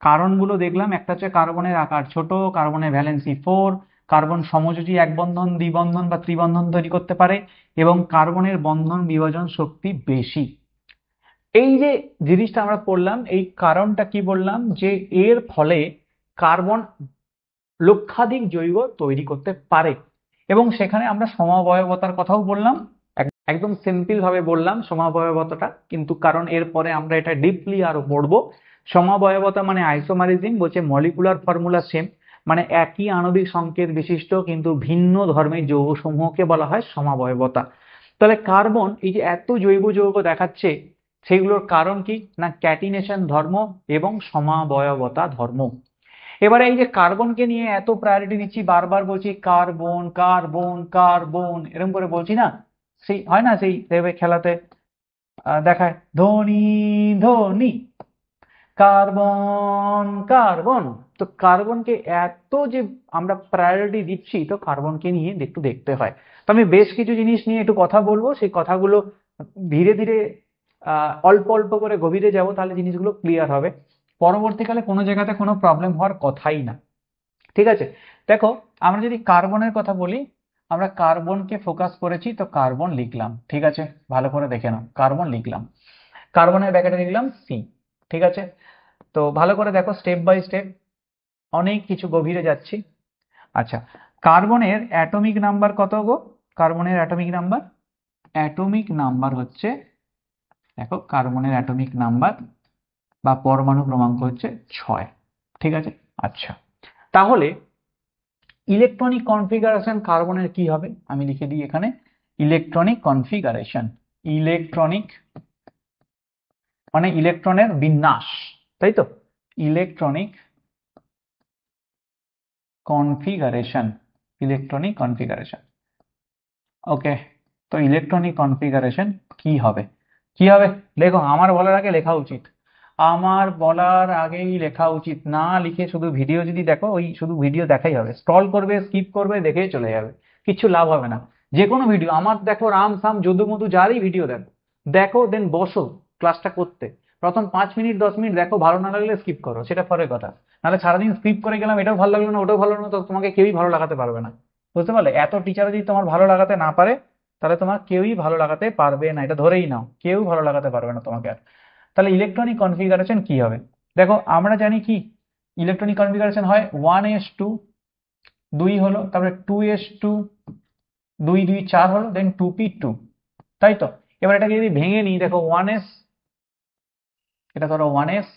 কারণগুলো দেখলাম। একটা হচ্ছে কার্বনের আকার ছোট, কার্বনের ভ্যালেন্সি 4, কার্বন সমযোজী এক বন্ধন দ্বিবন্ধন বা ত্রিবন্ধন তৈরি করতে পারে এবং কার্বনের বন্ধন বিভাজন শক্তি বেশি। এই যে জিনিসটা আমরা পড়লাম, এই কারণটা কি বললাম, যে এর ফলে কার্বন লক্ষাধিক জৈব তৈরি করতে পারে এবং সেখানে আমরা সমবয়বতার কথাও বললাম। একদম সিম্পল ভাবে বললাম সমবয়বতাটা, কিন্তু কারণ এরপরে আমরা এটা ডিপলি আরো পড়বো। সমবয়বতা মানে আইসোমারিজম, বলছে মলিকুলার ফর্মুলা সেম, মানে একই আণবিক সংকেত বিশিষ্ট কিন্তু ভিন্ন ধর্মের যৌগসমূহকে বলা হয় সমবয়বতা। তাহলে কার্বন এই যে এত জৈব যৌগ দেখাচ্ছে, সেগুলোর কারণ কি? না ক্যাটিনেশন ধর্ম এবং সমবয়বতা ধর্ম। এবারে এই যে কার্বনকে নিয়ে এত প্রায়োরিটি দিচ্ছি, বারবার বলছি কার্বন কার্বন কার্বন, এরকম করে বলছি না, সেই হয় না, সেই দেবে খেলাতে দেখায় ধনী ধনী কার্বন কার্বন। তো কার্বনকে এত যে আমরা প্রায়োরিটি দিচ্ছি, তো কার্বনকে নিয়ে একটু দেখতে হয়। তো আমি বেশ কিছু জিনিস নিয়ে একটু কথা বলবো, সেই কথাগুলো ধীরে ধীরে অল্প অল্প করে গভীরে যাব, তাহলে জিনিসগুলো ক্লিয়ার হবে। পরবর্তীকালে কোনো জায়গাতে কোনো প্রবলেম হওয়ার কথাই না। ঠিক আছে, দেখো আমরা যদি কার্বনের কথা বলি, আমরা কার্বনকে ফোকাস করেছি, তো কার্বন লিখলাম। ঠিক আছে, ভালো করে দেখে নাও, কার্বন লিখলাম, কার্বনের ব্যাকেটে লিখলাম সি। ঠিক আছে, তো ভালো করে দেখো স্টেপ বাই স্টেপ, অনেক কিছু গভীরে যাচ্ছি। আচ্ছা, কার্বনের অ্যাটমিক নাম্বার কত গো? কার্বনের অ্যাটমিক নাম্বার হচ্ছে, দেখো কার্বনের অ্যাটমিক নাম্বার বা পরমাণু ক্রমাঙ্ক হচ্ছে 6। ঠিক আছে, আচ্ছা তাহলে ইলেকট্রনিক কনফিগারেশন কার্বনের কি হবে? আমি লিখে দিই এখানে ইলেকট্রনিক কনফিগারেশন। ইলেকট্রনিক মানে ইলেকট্রনের বিন্যাস, তাই তো? Electronic configuration, electronic configuration. Okay, তো ইলেকট্রনিক কনফিগারেশন কি হবে? কি হবে লেখো, আমার বলার আগে লেখা উচিত, আমার বলার আগেই লেখা উচিত, না লিখে শুধু ভিডিও যদি দেখো, ওই শুধু ভিডিও দেখাই হবে, স্ক্রল করবে, স্কিপ করবে, দেখেই চলে যাবে, কিচ্ছু লাভ হবে না। যে কোনো ভিডিও আমার দেখো, রাম সাম যদু মধু যারই ভিডিও দেখো, দেখো দেন বসো ক্লাসটা করতে, প্রথম 5 মিনিট 10 মিনিট দেখো, ভালো না লাগলে স্কিপ করো, সেটা পরের কথা। নাহলে সারাদিন স্কিপ করে গেলাম, এটাও ভালো লাগলো না, ওটাও ভালো লাগলো না, তো তোমাকে কেউই ভালো লাগাতে পারবে না। বুঝতে পারলে? এত টিচার যদি তোমার ভালো লাগাতে না পারে, তাহলে তোমার কেউই ভালো লাগাতে পারবে না, এটা ধরেই নাও, কেউ ভালো লাগাতে পারবে না তোমাকে আর। তাহলে ইলেকট্রনিক কনফিগারেশন কি হবে? দেখো আমরা জানি কি ইলেকট্রনিক কনফিগারেশন হয় 1s2, 2 হলো, তারপরে 2s2, 2 2 4 হলো, দেন 2p2, তাই তো? এবার এটাকে যদি ভেঙে নিই, দেখো 1s, এটা ধরো 1s,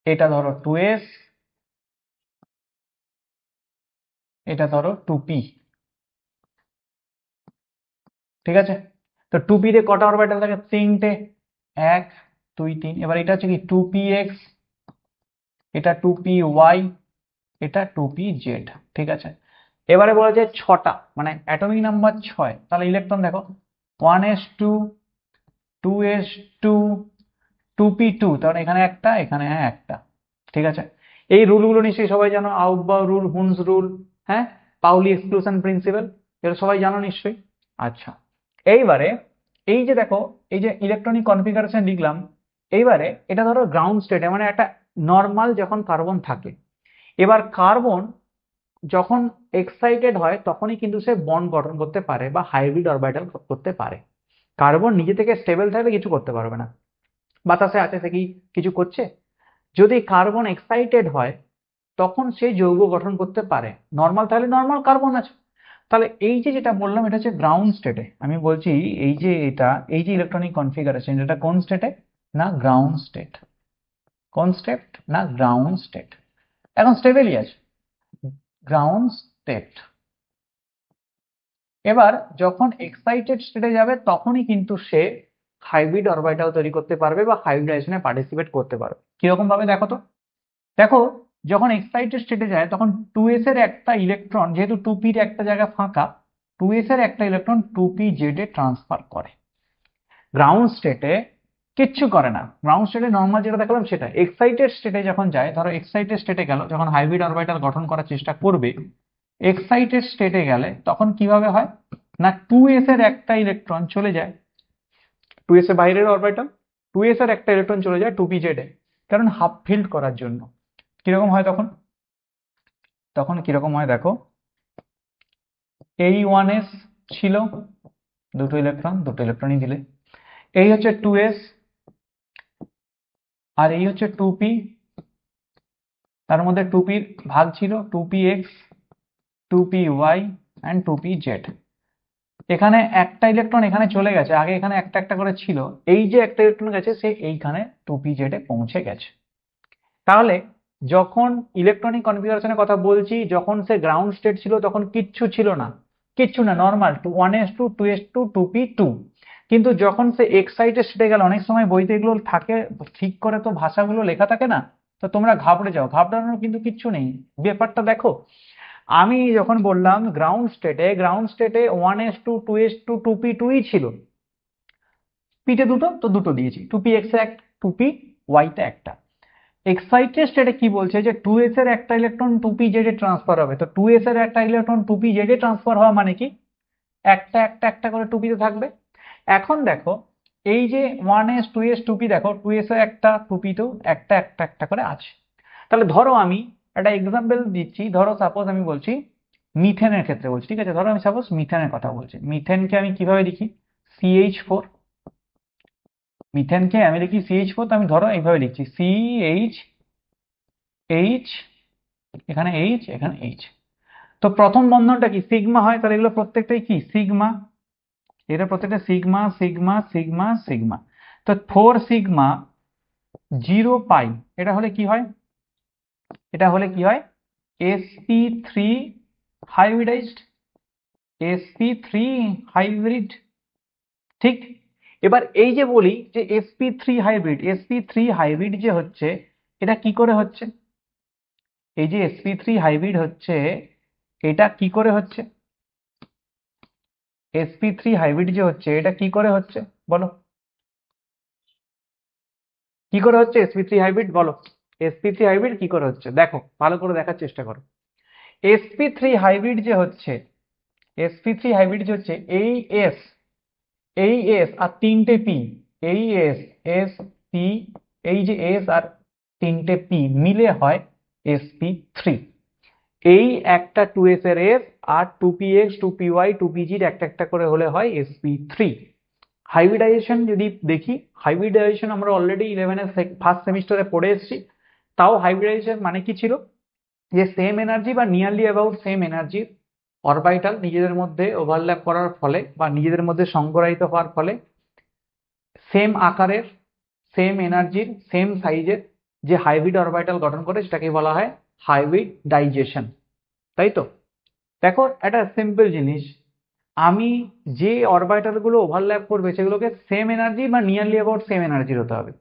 এটা ধরো 2s, এটা ধরো 2p। ঠিক আছে, তো 2p তে কটা অরবিটাল থাকে? 3টে, 1 2 3। এবার এটা হচ্ছে কি 2px, এটা 2py, এটা 2pz। ঠিক আছে, এবারে বলা যায় 6টা, মানে অ্যাটমিক নাম্বার 6, তাহলে ইলেকট্রন দেখো 1s2, 2s2, 2p2, তাহলে এখানে একটা, এখানে একটা। ঠিক আছে, এই রুলগুলো নিশ্চয়ই সবাই জানো, আউটবাউ রুল, হুনস রুল, হ্যাঁ, পাউলি এক্সক্লুশন প্রিন্সিপাল, এগুলো সবাই জানো নিশ্চয়ই। আচ্ছা, এইবারে এই যে দেখো, এই যে ইলেকট্রনিক কনফিগারেশন লিখলাম, এইবারে এটা ধরো গ্রাউন্ড স্টেটে, মানে একটা নর্মাল যখন কার্বন থাকে, এবার কার্বন যখন এক্সাইটেড হয় তখনই কিন্তু সে বন্ড গঠন করতে পারে বা হাইব্রিড অরবিটাল করতে পারে। কার্বন নিজে থেকে স্টেবল থাকলে কিছু করতে পারবে না, বাতাসে আছে সে কি কিছু করছে? যদি কার্বন এক্সাইটেড হয় তখন সে যৌগ গঠন করতে পারে, নর্মাল তাহলে নর্মাল কার্বন আছে। তাহলে এই যে যেটা বললাম এটা হচ্ছে গ্রাউন্ড স্টেটে, আমি বলছি এই যে এটা, এই যে ইলেকট্রনিক কনফিগারেশন, এটা কোন স্টেটে? না গ্রাউন্ড স্টেট। কোন স্টেট? না গ্রাউন্ড স্টেট, এখন স্টেবলই আছে, গ্রাউন্ড স্টেট। এবার যখন এক্সাইটেড স্টেটে যাবে তখনই কিন্তু সে হাইব্রিড অরবিটাল তৈরি করতে পারবে বা হাইব্রিডাইজেশনে পার্টিসিপেট করতে পারবে। কিরকম ভাবে দেখো তো, দেখো যখন এক্সাইটেড স্টেটে যায় তখন 2s এর একটা ইলেকট্রন, যেহেতু 2p র একটা জায়গা ফাঁকা, 2s এর একটা ইলেকট্রন 2pz এ ট্রান্সফার করে। গ্রাউন্ড স্টেটে কিচ্ছু করে না, গ্রাউন্ড স্টেটে নর্মাল যেটা দেখালাম সেটা। এক্সাইটেড স্টেটে যখন যায়, ধরো এক্সাইটেড স্টেটে গেল, যখন হাইব্রিড অরবিটাল গঠন করার চেষ্টা করবে, এক্সাইটেড স্টেটে গেলে তখন কিভাবে হয় না 2s এর একটা ইলেকট্রন চলে যায়, 2s এর বাইরের অরবিটাল, 2s এর একটা ইলেকট্রন চলে যায় 2pz এ, কারণ হাফ ফিল্ড করার জন্য। কিরকম হয় তখন? তখন কিরকম হয় দেখো, এই 1s ছিল, দুটো ইলেকট্রন, দুটো ইলেকট্রনই দিলে, এই হচ্ছে 2s আর এই হচ্ছে 2p, তার মধ্যে 2p ভাগ ছিল 2px, 2py and 2pz। এখানে একটা ইলেকট্রন এখানে চলে গেছে, আগে এখানে একটা একটা করে ছিল, এই যে একটা ইলেকট্রন গেছে সে এইখানে 2pz এ পৌঁছে গেছে। তাহলে যখন ইলেকট্রনিক কনফিগারেশনের কথা বলছি, যখন সে গ্রাউন্ড স্টেট ছিল তখন কিচ্ছু ছিল না, কিচ্ছু না, নর্মাল 1s2, 2s2, 2p2। কিন্তু যখন সে এক্সাইটেড স্টেটে গেল, অনেক সময় বইতে এগুলো থাকে, ঠিক করে তো ভাষাগুলো লেখা থাকে না, তো তোমরা ঘাবড়ে যাও, ঘাবড়ানোর কিন্তু কিচ্ছু নেই, ব্যাপারটা দেখো। আমি যখন বললাম গ্রাউন্ড স্টেটে, গ্রাউন্ড স্টেটে 1s2, 2s2, 2p2ই ছিল, পিতে দুটো তো দুটো দিয়েছি, 2px এ একটা, 2py তে একটা। এক্সাইটেড স্টেটে কি বলছে যে 2s এর একটা ইলেকট্রন 2pz এ ট্রান্সফার হবে, তো 2s এর একটা ইলেকট্রন 2pz এ ট্রান্সফার হওয়া মানে কি একটা একটা একটা করে 2p তে থাকবে। এখন দেখো এই যে 1s 2s 2p, দেখো 2s এ একটা, 2p তেও একটা একটা একটা করে আছে। তাহলে ধরো আমি একটা এক্সাম্পল দিচ্ছি, ধরো সাপোজ আমি বলছি মিথেনের ক্ষেত্রে বলছি, ঠিক আছে? ধরো আমি সাপোজ মিথেনের কথা বলছি। মিথেনকে আমি কিভাবে লিখি? CH4। মিথেনকে আমি লিখি CH4, তো আমি ধরো এইভাবে লিখছি CH, এখানে H, এখানে H। তো প্রথম বন্ধনটা কি সিগমা হয়, তাহলে এগুলো প্রত্যেকটাই কি সিগমা, এটা প্রত্যেকটা সিগমা সিগমা সিগমা সিগমা। তো 4 সিগমা 0 পাই, এটা হলে কি হয়? এটা হলে কি হয়? sp3 হাইব্রিডাইজড, sp3 হাইব্রিড, ঠিক? এবার এই যে বলি যে sp3 হাইব্রিড যে হচ্ছে, এটা কি করে হচ্ছে? এই যে sp3 হাইব্রিড হচ্ছে, এটা কি করে হচ্ছে? sp3 হাইব্রিড যে হচ্ছে, এটা কি করে হচ্ছে বলো? কি করে হচ্ছে sp3 হাইব্রিড বলো? sp3 হাইব্রিড কি করে হচ্ছে দেখো, ভালো করে দেখার চেষ্টা করো। sp3 হাইব্রিড যে হচ্ছে, sp3 হাইব্রিড যে হচ্ছে, এই এস আর তিনটে পি, এই এস পি, এই যে এস আর তিনটে পি মিলে হয় sp3। এই একটা 2s এর এস আর 2px 2py 2pg একটা একটা করে হলে হয় sp3। হাইব্রিডাইজেশন যদি দেখি, হাইব্রিডাইজেশন আমরা অলরেডি 11 এর ফার্স্ট সেমিস্টারে পড়ে এসেছি। তাও হাইব্রিডাইজেশন মানে কি ছিল? যে সেম এনার্জি বা নিয়ারলি অ্যাবাউট সেম এনার্জির অরবিটাল নিজেদের মধ্যে ওভারল্যাপ করার ফলে বা নিজেদের মধ্যে সংগরাহিত হওয়ার ফলে সেম আকারের, সেম এনার্জির, সেম সাইজের যে হাইব্রিড অরবিটাল গঠন করে, সেটাকে বলা হয় হাইব্রিডাইজেশন, তাই তো? দেখো একটা সিম্পল জিনিস, আমি যে অরবিটাল গুলো ওভারল্যাপ করবে সেগুলোকে সেম এনার্জি বা নিয়ারলি অ্যাবাউট সেম এনার্জির হতে হবে।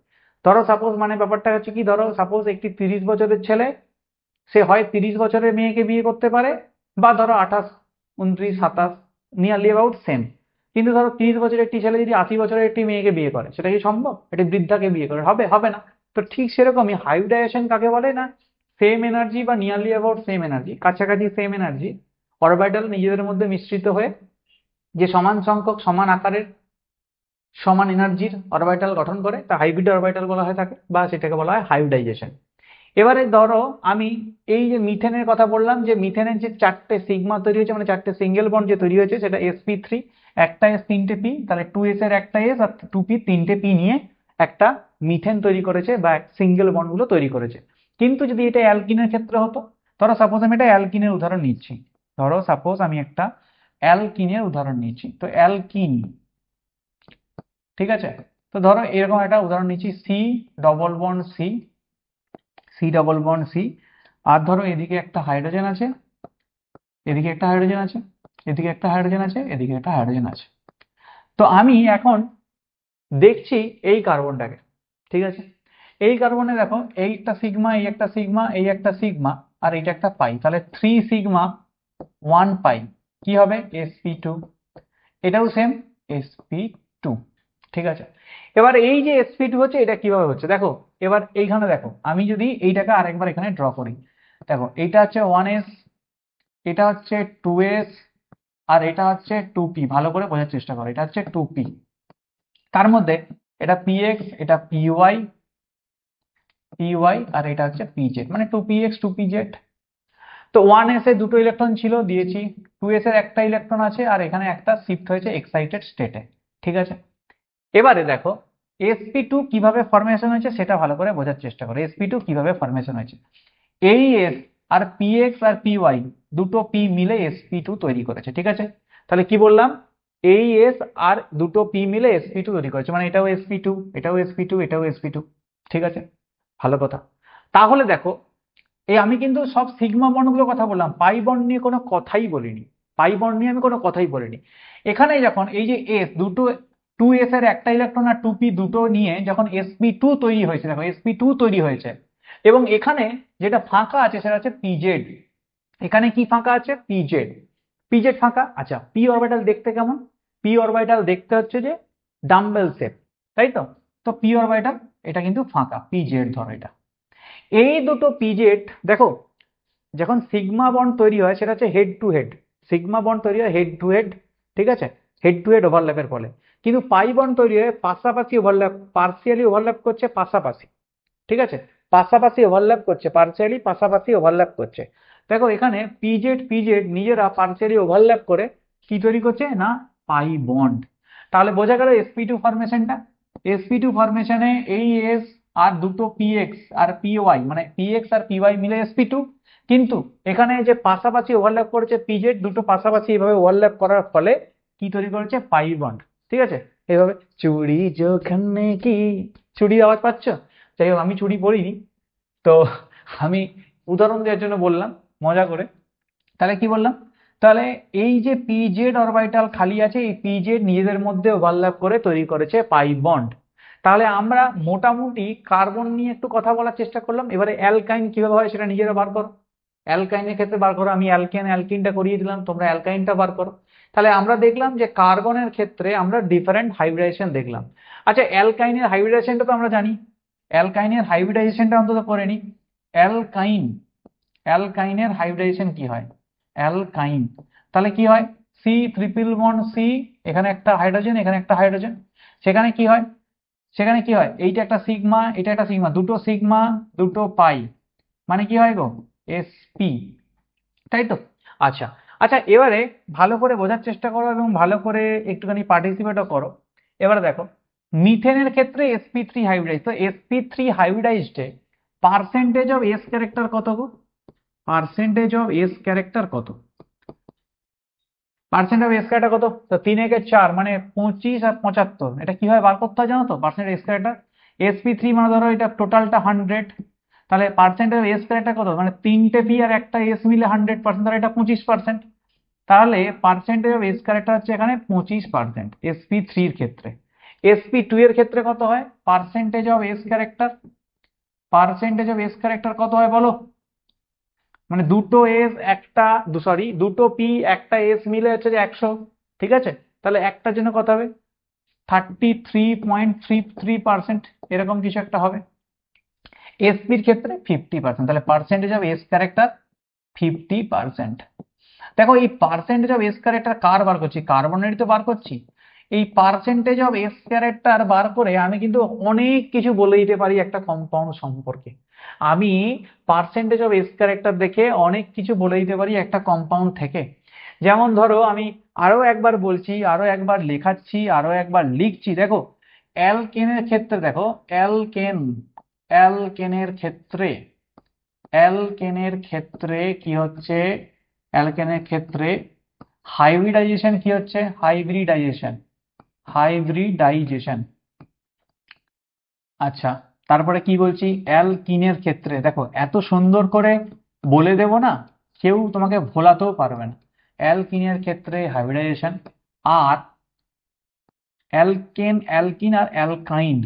ধরো সাপোজ, মানে ব্যাপারটা হচ্ছে কি, ধরো সাপোজ একটি 30 বছরের ছেলে, সে হয় 30 বছরের মেয়েকে বিয়ে করতে পারে, বা ধরো 28, 29, 27, নিয়ারলি অ্যাবাউট সেম। কিন্তু ধরো 30 বছরের একটি ছেলে যদি 80 বছরের একটি মেয়েকে বিয়ে করে, সেটা কি সম্ভব? একটি বৃদ্ধাকে বিয়ে করে হবে? হবে না। তো ঠিক সেরকমই হাইব্রিডাইজেশন কাকে বলে? না সেম এনার্জি বা নিয়ারলি অ্যাবাউট সেম এনার্জি, কাছাকাছি সেম এনার্জি অরবিটাল নিজেদের মধ্যে মিশ্রিত হয়ে যে সমান সংখ্যক সমান আকারের সমান এনার্জির অরবিটাল গঠন করে, তা হাইব্রিড অরবিটাল বলা হয় থাকে, বা সেটাকে বলা হয় হাইব্রিডাইজেশন। এবারে ধরো আমি এই যে মিথেনের কথা বললাম, যে মিথেনের যে 4টে সিগমা তৈরি হয়েছে, মানে 4টে সিঙ্গেল বন্ড যে তৈরি হয়েছে, সেটা sp3, একটা এস তিনটে পি, তাহলে 2s এর একটা এস আর 2p তিনটে পি নিয়ে একটা মিথেন তৈরি করেছে বা সিঙ্গেল বন্ড গুলো তৈরি করেছে। কিন্তু যদি এটা অ্যালকিনের ক্ষেত্রে হতো, ধরো সাপোজ আমি এটা অ্যালকিনের উদাহরণ নিচ্ছি, ধরো সাপোজ আমি একটা অ্যালকিনের উদাহরণ নিচ্ছি, তো অ্যালকিন, ঠিক আছে? তো ধরো এরকম একটা উদাহরণ নিচ্ছি, C double bond C, C double bond C, আর ধরো এদিকে একটা হাইড্রোজেন আছে, এদিকে একটা হাইড্রোজেন আছে, এদিকে একটা হাইড্রোজেন আছে, এদিকে একটা হাইড্রোজেন আছে। তো আমি এখন দেখছি এই কার্বনটাকে, ঠিক আছে? এই কার্বনে দেখো, এই একটা সিগমা, এই একটা সিগমা, এই একটা সিগমা, আর এইটা একটা পাই, তাহলে 3 সিগমা 1 পাই কি হবে? sp2। এটাও সেম sp2, ঠিক আছে? এবার এই যে sp2 হচ্ছে, এটা কিভাবে হচ্ছে দেখো। এবার এইখানে দেখো, আমি যদি এইটাকে আরেকবার এখানে ড্র করি, দেখো এইটা হচ্ছে 1s, এটা হচ্ছে 2s, আর এটা হচ্ছে 2p। ভালো করে বোঝার চেষ্টা করো, এটা হচ্ছে 2p, তার মধ্যে এটা px, এটা py, আর এটা হচ্ছে pz, মানে 2px 2pz। তো 1s এ দুটো ইলেকট্রন ছিল, দিয়েছি। 2s এর একটা ইলেকট্রন আছে, আর এখানে একটা শিফট হয়েছে এক্সাইটেড স্টেটে, ঠিক আছে? এবারে দেখো sp2 কিভাবে ফরমেশন হয়েছে সেটা ভালো করে বোঝার চেষ্টা করো। sp2 কিভাবে ফরমেশন হয়েছে, এই এস আর px আর py দুটো p মিলে sp2 তৈরি করেছে, ঠিক আছে? তাহলে কি বললাম, এই এস আর দুটো p মিলে sp2 তৈরি করেছে, মানে এটাও sp2, এটাও sp2, এটাও sp2, ঠিক আছে? ভালো কথা। তাহলে দেখো, এই আমি কিন্তু সব সিগমা বন্ডগুলোর কথা বললাম, পাই বন্ড নিয়ে কোনো কথাই বলিনি, পাই বন্ড নিয়ে আমি কোনো কথাই বলিনি। এখানে যখন এই যে এস দুটো, 2s এর একটা ইলেকট্রন আর 2p দুটো নিয়ে যখন sp2 তৈরি হয়েছে, দেখো sp2 তৈরি হয়েছে, এবং এখানে যেটা ফাঁকা আছে সেটা হচ্ছে pz। এখানে কি ফাঁকা আছে? pz, pz ফাঁকা। আচ্ছা, p অরবিটাল দেখতে কেমন? p অরবিটাল দেখতে হচ্ছে যে ডাম্বেল শেপ, তাই তো? তো p অরবিটাল এটা কিন্তু ফাঁকা, pz ধরো এটা। এই দুটো পিজেড দেখো, যখন সিগমা বন্ড তৈরি হয় সেটা হচ্ছে head to head, sigma bond তৈরি হয় হেড টু হেড, ঠিক আছে? হেড টু হেড ওভারল্যাপের ফলে। কিন্তু পাই বন্ড তৈরি হয় পাশাপাশি ওভারল্যাপ, পার্সিয়ালি ওভারল্যাপ করছে পাশাপাশি, ঠিক আছে? পাশাপাশি ওভারল্যাপ করছে, পার্সিয়ালি পাশাপাশি ওভারল্যাপ করছে। দেখো এখানে পিজেড পিজেড নিজেরা পার্সিয়ালি ওভারল্যাপ করে কি তৈরি করছে না, পাই বন্ড। তাহলে বোঝা গেল sp2 ফরমেশনটা। sp2 ফরমেশনে এই s আর দুটো px আর py, মানে px আর py মিলে sp2, কিন্তু এখানে যে পাশাপাশি ওভারল্যাপ করেছে পিজেড, দুটো পাশাপাশি এভাবে ওভারল্যাপ করার ফলে কি তৈরি করেছে, পাই বন্ড। ঠিক আছে, এইভাবে চুড়ি যখানে কি, চুড়ির আওয়াজ পাচ্ছ? যাই হোক, আমি চুড়ি পরিনি, তো আমি উদাহরণ দেওয়ার জন্য বললাম মজা করে। তাহলে কি বললাম, তাহলে এই যে পিজেড অরবিটাল খালি আছে, এই পিজেড নিজেদের মধ্যে ওভারল্যাপ করে তৈরি করেছে পাই বন্ড। তাহলে আমরা মোটামুটি কার্বন নিয়ে একটু কথা বলার চেষ্টা করলাম। এবারে অ্যালকাইন কিভাবে হয় সেটা নিজেরা বার করো। অ্যালকাইনের ক্ষেত্রে বার করো, আমি অ্যালকিনটা করিয়ে দিলাম, তোমরা অ্যালকাইনটা বার করো। তাহলে আমরা দেখলাম যে কার্বনের ক্ষেত্রে আমরা ডিফারেন্ট হাইব্রিডাইজেশন দেখলাম। আচ্ছা, অ্যালকাইনের হাইব্রিডাইজেশনটা তো আমরা জানি, অ্যালকাইনের হাইব্রিডাইজেশনটা অন্তত করে নি। অ্যালকাইন, অ্যালকাইনের হাইব্রিডাইজেশন কি হয়, অ্যালকাইন, তাহলে কি হয়, সি ট্রিপল বন্ড সি, এখানে একটা হাইড্রোজেন, এখানে একটা হাইড্রোজেন, সেখানে কি হয়, সেখানে কি হয়, এইটা একটা সিগমা, এটা একটা সিগমা, দুটো সিগমা দুটো পাই, মানে কি হয় গো, sp, তাই তো? আচ্ছা আচ্ছা, এবারে ভালো করে বোঝার চেষ্টা করো এবং ভালো করে একটুখানি পার্টিসিপেটও করো। এবারে দেখো মিথেনের ক্ষেত্রে sp3 হাইব্রিডাইজ, তো sp3 হাইব্রিডাইজডে পার্সেন্টেজ অফ এস ক্যারেক্টার কত গো, পার্সেন্টেজ অফ এস ক্যারেক্টার কত, পার্সেন্ট অফ এস ক্যারেক্টার কত, তো 3 × 4 মানে 25 আর 75, এটা কিভাবে বার করতে হয় জানো তো, পার্সেন্ট এস ক্যারেক্টার। sp3 মানে ধরো এটা টোটালটা 100, তাহলে পার্সেন্ট অফ এস ক্যারেক্টার কত, মানে 3টে পি আর একটা এস মিলে 100%, তাহলে এটা 25%। তাহলে পার্সেন্টেজ অফ এস ক্যারেক্টার হচ্ছে এখানে 25% sp3 এর ক্ষেত্রে। sp2 এর ক্ষেত্রে কত হয়, percentage of S character, percentage of S character কত হয় বলো, মানে দুটো এস একটা, সরি দুটো পি একটা এস মিলে হচ্ছে যে 100, ঠিক আছে? তাহলে একটার জন্য কত হবে, 33.33%, এরকম কিছু একটা হবে। এসপির ক্ষেত্রে 50%, তাহলে পার্সেন্টেজ অফ এস ক্যারেক্টার 50%। দেখো এই পার্সেন্টেজ অফ এস ক্যারেক্টার কার বার করছি, কার্বনেরই তো বার করছি। এই পার্সেন্টেজ অফ এস ক্যারেক্টার বার করে আমি কিন্তু অনেক কিছু বলে দিতে পারি একটা কম্পাউন্ড সম্পর্কে। আমি পার্সেন্টেজ অফ এস ক্যারেক্টার দেখে অনেক কিছু বলে দিতে পারি একটা কম্পাউন্ড থেকে। যেমন ধরো আমি আরো একবার বলছি, আরো একবার লেখাচ্ছি, আরো একবার লিখছি। দেখো অ্যালকেনের ক্ষেত্রে, দেখো অ্যালকেন, অ্যালকেনের ক্ষেত্রে, অ্যালকেনের ক্ষেত্রে কি হচ্ছে, অ্যালকেনের ক্ষেত্রে হাইব্রিডাইজেশন কি হচ্ছে, হাইব্রিডাইজেশন, হাইব্রিডাইজেশন। আচ্ছা, তারপরে কি বলছি, অ্যালকিনের ক্ষেত্রে, দেখো এত সুন্দর করে বলে দেব না, কেউ তোমাকে ভোলাতেও পারবে না। অ্যালকিনের ক্ষেত্রে হাইব্রিডাইজেশন, আর অ্যালকেন, অ্যালকিন আর অ্যালকাইন,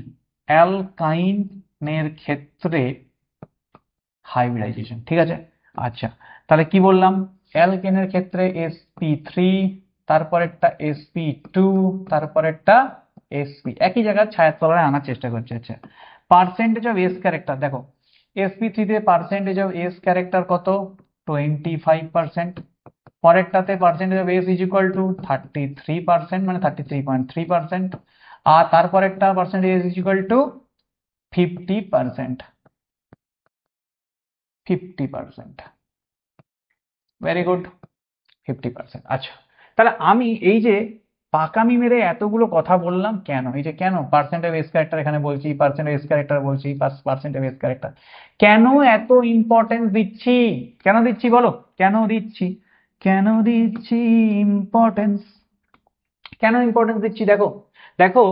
অ্যালকাইনের ক্ষেত্রে হাইব্রিডাইজেশন, ঠিক আছে? আচ্ছা, তাহলে কি বললাম, অ্যালকেনের ক্ষেত্রে sp3, তারপরেরটা sp2, তারপরেরটা sp, একই জায়গায় ছায়ার তলায় আনার চেষ্টা করছে। আচ্ছা, পার্সেন্টেজ অফ এস ক্যারেক্টার, দেখো sp3 তে পার্সেন্টেজ অফ এস ক্যারেক্টার কত, 25%, পরেরটাতে percentage of S is equal to 33%, মানে 33.3%, আর তারপরেরটা percentage S is equal to 50%, 50%, very good, 50%। আচ্ছা, তাহলে আমি এই যে পাকামি মেরে এতগুলো কথা বললাম কেন, এই যে কেন পার্সেন্ট অফ এস ক্যারেক্টার এখানে বলছি, পার্সেন্ট অফ এস ক্যারেক্টার বলছি, পার্সেন্ট অফ এস ক্যারেক্টার কেন এত ইম্পর্টেন্স দিচ্ছি, কেন দিচ্ছি বলো, কেন দিচ্ছি, কেন দিচ্ছি ইম্পর্টেন্স, কেন ইম্পর্টেন্স দিচ্ছি, দেখো দেখো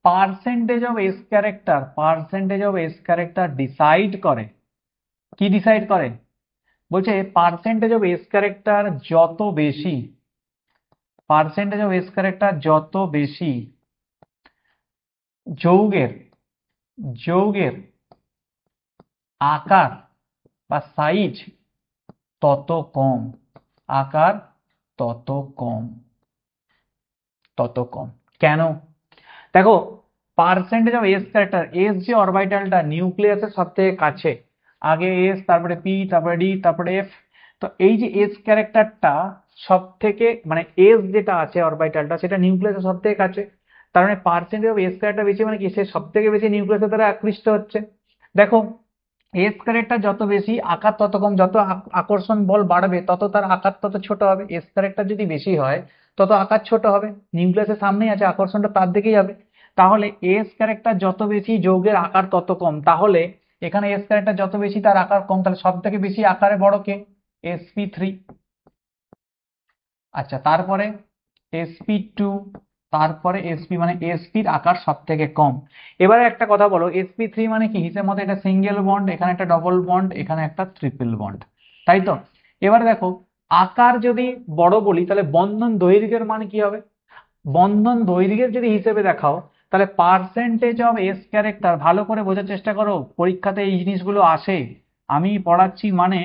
percentage of S character, percentage of S character decide করে, কি ডিসাইড করে, বলছে পার্সেন্টেজ অফ এস ক্যারেক্টার যত বেশি, পার্সেন্টেজ অফ এস ক্যারেক্টার যত বেশি, যৌগের, যৌগের আকার বা সাইজ তত কম, আকার তত কম, তত কম। কেন, দেখো percentage of S character, S যে অরবিটালটা নিউক্লিয়াসের সব থেকে কাছে, আগে এস, তারপরে পি, তারপরে ডি, তারপরে এফ, তো এই যে এস ক্যারেক্টারটা সব থেকে, মানে এস যেটা আছে অরবিটালটা সেটা নিউক্লিয়াসের সব থেকে কাছে, তার মানে পার্সেন্টেজ অফ এস ক্যারেক্টার বেশি, মানে কি সে সব থেকে বেশি নিউক্লিয়াসের দ্বারা আকৃষ্ট হচ্ছে। দেখো এস ক্যারেক্টার যত বেশি আকার তত কম, যত আকর্ষণ বল বাড়বে তত তার আকার তত ছোট হবে। এস ক্যারেক্টার যদি বেশি হয় তত আকার ছোট হবে, নিউক্লিয়াসের সামনেই আছে, আকর্ষণটা তার দিকেই যাবে। তাহলে এস ক্যারেক্টার যত বেশি যৌগের আকার তত কম, তাহলে এখানে এস ক্যারেক্টার যত বেশি তার আকার কম, তাহলে সব থেকে বেশি আকারে বড় কে? sp3। আচ্ছা, তারপরে sp2, তারপরে sp, মানে sp-র আকার সব থেকে কম। এবারে একটা কথা বলো, sp3 মানে কি? হিসেব মতো এটা সিঙ্গেল বন্ড, এখানে একটা ডবল বন্ড, এখানে একটা ট্রিপল বন্ড, তাই তো? এবারে দেখো, আকার যদি বড় বলি তাহলে বন্ধন দৈর্ঘ্যের মান কি হবে? বন্ধন দৈর্ঘ্যের যদি হিসেবে দেখাও তাহলে পার্সেন্টেজ অফ এস ক্যারেক্টার, ভালো করে বোঝার চেষ্টা করো, পরীক্ষাতে এই জিনিসগুলো আসে। আমি পড়াচ্ছি মানে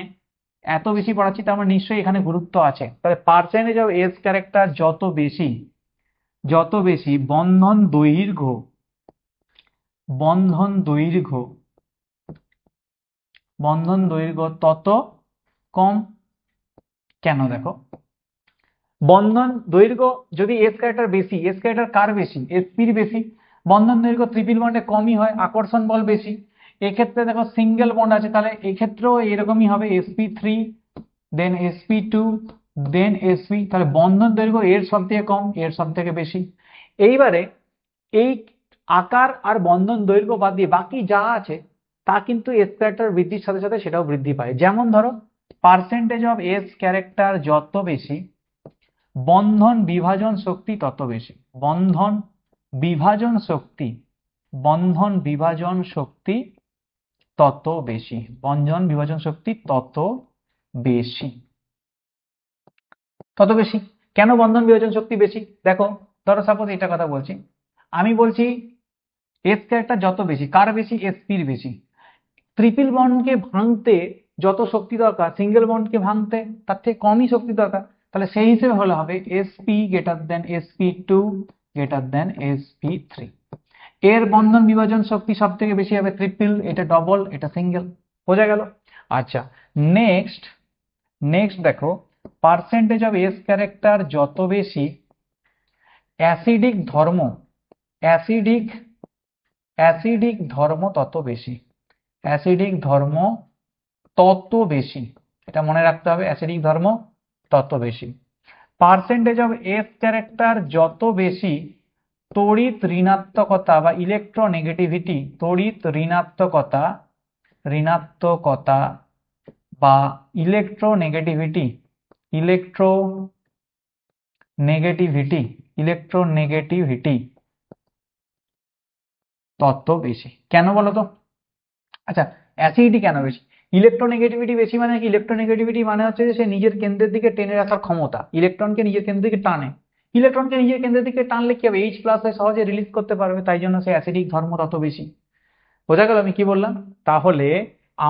এত বেশি পড়াচ্ছি, তার মানে নিশ্চয়ই এখানে গুরুত্ব আছে। তাহলে পার্সেন্টেজ অফ এস ক্যারেক্টার যত বেশি, যত বেশি বন্ধন দৈর্ঘ্য, বন্ধন দৈর্ঘ্য, বন্ধন দৈর্ঘ্য তত কম। কেন? দেখো, বন্ধন দৈর্ঘ্য যদি এস ক্যারেক্টার বেশি, এস ক্যারেক্টার কার বেশি? এসপির বেশি। বন্ধন দৈর্ঘ্য ট্রিপল বন্ডে কমই হয়, আকর্ষণ বল বেশি। এক্ষেত্রে দেখো সিঙ্গেল বন্ড আছে, তাহলে এক্ষেত্রেও এরকমই হবে, sp3 দেন sp2 দেন sp, তাহলে বন্ধন দৈর্ঘ্য এর সব থেকে কম, এর সব থেকে বেশি। এইবারে এই আকার আর বন্ধন দৈর্ঘ্য বাদ দিয়ে বাকি যা আছে তা কিন্তু এস ক্যারেক্টার বৃদ্ধির সাথে সাথে সেটাও বৃদ্ধি পায়। যেমন ধরো, পার্সেন্টেজ অফ এস ক্যারেক্টার যত বেশি বন্ধন বিভাজন শক্তি তত বেশি। বন্ধন বিভাজন শক্তি, বন্ধন বিভাজন শক্তি তত বেশি, বন্ধন বিভাজন শক্তি তত বেশি, তত বেশি। কেন বন্ধন বিভাজন শক্তি বেশি? দেখো, ধরো সাপোজ এটা কথা বলছি, আমি বলছি এস ক্যারেক্টার যত বেশি, কার বেশি? এসপির বেশি। ট্রিপল বন্ডকে ভাঙতে যত শক্তি দরকার সিঙ্গেল বন্ডকে ভাঙতে তার থেকে কমই শক্তি দরকার, তাহলে সেই হিসেবে হলে হবে sp greater than sp2 greater than sp3। এর বন্ধন বিভাজন শক্তি সব থেকে বেশি হবে ট্রিপল, এটা ডবল, এটা সিঙ্গেল। বোঝা গেল? আচ্ছা, নেক্সট, নেক্সট দেখো, পার্সেন্টেজ অফ এস ক্যারেক্টার যত বেশি অ্যাসিডিক ধর্ম, অ্যাসিডিক, অ্যাসিডিক ধর্ম তত বেশি, অ্যাসিডিক ধর্ম তত বেশি, এটা মনে রাখতে হবে, অ্যাসিডিক ধর্ম তত বেশি। পার্সেন্টেজ অফ এস ক্যারেক্টার যত বেশি তড়িৎ ঋণাত্মকতা বা ইলেকট্রোনেগেটিভিটি, তড়িৎ ঋণাত্মকতা, ঋণাত্মকতা বা ইলেকট্রোনেগেটিভিটি, ইলেকট্রোনেগেটিভিটি, ইলেকট্রোনেগেটিভিটি তত বেশি। কেন বলো তো? আচ্ছা, অ্যাসিডিটি কেন বেশি? ইলেকট্রোনেগেটিভিটি বেশি মানে কি? ইলেকট্রোনেগেটিভিটি মানে হচ্ছে যে সে নিজের কেন্দ্রের দিকে টেনে রাখার ক্ষমতা, ইলেকট্রনকে নিজের কেন্দ্রের দিকে টানে। ইলেকট্রনকে নিজের কেন্দ্রের দিকে টানলে কি হবে? এইচ প্লাস সহজে রিলিজ করতে পারবে, তাই জন্য সে অ্যাসিডিক ধর্ম তত বেশি। বোঝা গেল আমি কি বললাম? তাহলে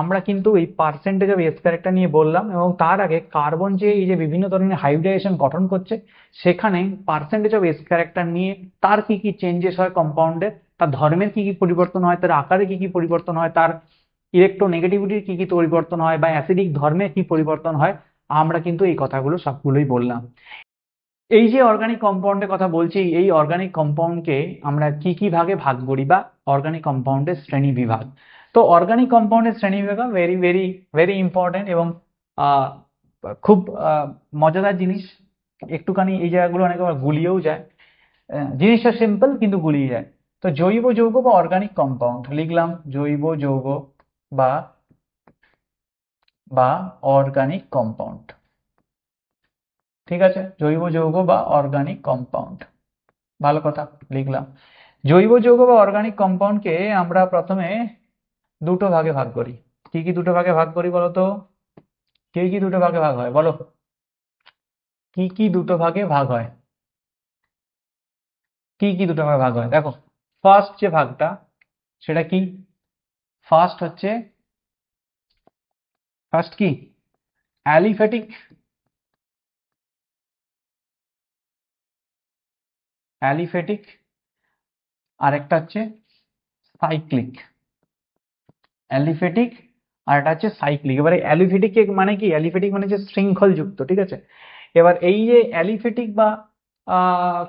আমরা কিন্তু এই পার্সেন্টেজ অফ এস ক্যারেক্টার নিয়ে বললাম, এবং তার আগে কার্বন যে এই যে বিভিন্ন ধরনের হাইব্রিডাইজেশন গঠন করছে সেখানে পার্সেন্টেজ অফ এস ক্যারেক্টার নিয়ে তার কি কি চেঞ্জেস হয় কম্পাউন্ডে, তার ধর্মের কি কি পরিবর্তন হয়, তার আকারে কি কি পরিবর্তন হয়, তার ইলেকট্রোনেগেটিভিটির কি কি পরিবর্তন হয়, বা অ্যাসিডিক ধর্মের কি পরিবর্তন হয়, আমরা কিন্তু এই কথাগুলো সবগুলোই বললাম। এই যে অর্গানিক কম্পাউন্ডের কথা বলছি, এই অর্গানিক কম্পাউন্ডকে আমরা কি কি ভাগে ভাগ করি, বা অর্গানিক কম্পাউন্ডের শ্রেণী বিভাগ। তো অর্গানিক কম্পাউন্ডের শ্রেণী বিভাগ ভেরি ভেরি ভেরি ইম্পর্টেন্ট, এবং আহ, খুব মজাদার জিনিস। একটুখানি এই জায়গাগুলো অনেক গুলিয়েও যায়, জিনিসটা সিম্পল কিন্তু গুলিয়ে যায়। তো জৈব যৌগ বা অর্গানিক কম্পাউন্ড লিখলাম, জৈব যৌগ বা বা অর্গানিক কম্পাউন্ড। ঠিক আছে, জৈব যৌগ বা অর্গানিক কম্পাউন্ড, ভালো কথা, লিখলাম। জৈব যৌগ বা অর্গানিক কম্পাউন্ডকে আমরা প্রথমে দুটো ভাগে ভাগ করি। কি কি দুটো ভাগে ভাগ করি বলো তো? কি কি দুটো ভাগে ভাগ হয় বলো? কি কি দুটো ভাগে ভাগ হয়? কি কি দুটো ভাগে ভাগ হয়? দেখো, ফার্স্ট যে ভাগটা সেটা কি? ফার্স্ট হচ্ছে, ফার্স্ট কি? অ্যালিফ্যাটিক, অ্যালিফ্যাটিক, আর একটা হচ্ছে সাইক্লিক। অ্যালিফ্যাটিক আর এটা হচ্ছে সাইক্লিক। এবারে অ্যালিফ্যাটিক মানে কি? অ্যালিফ্যাটিক মানে হচ্ছে শৃঙ্খল যুক্ত, ঠিক আছে? এবার এই যে অ্যালিফ্যাটিক বা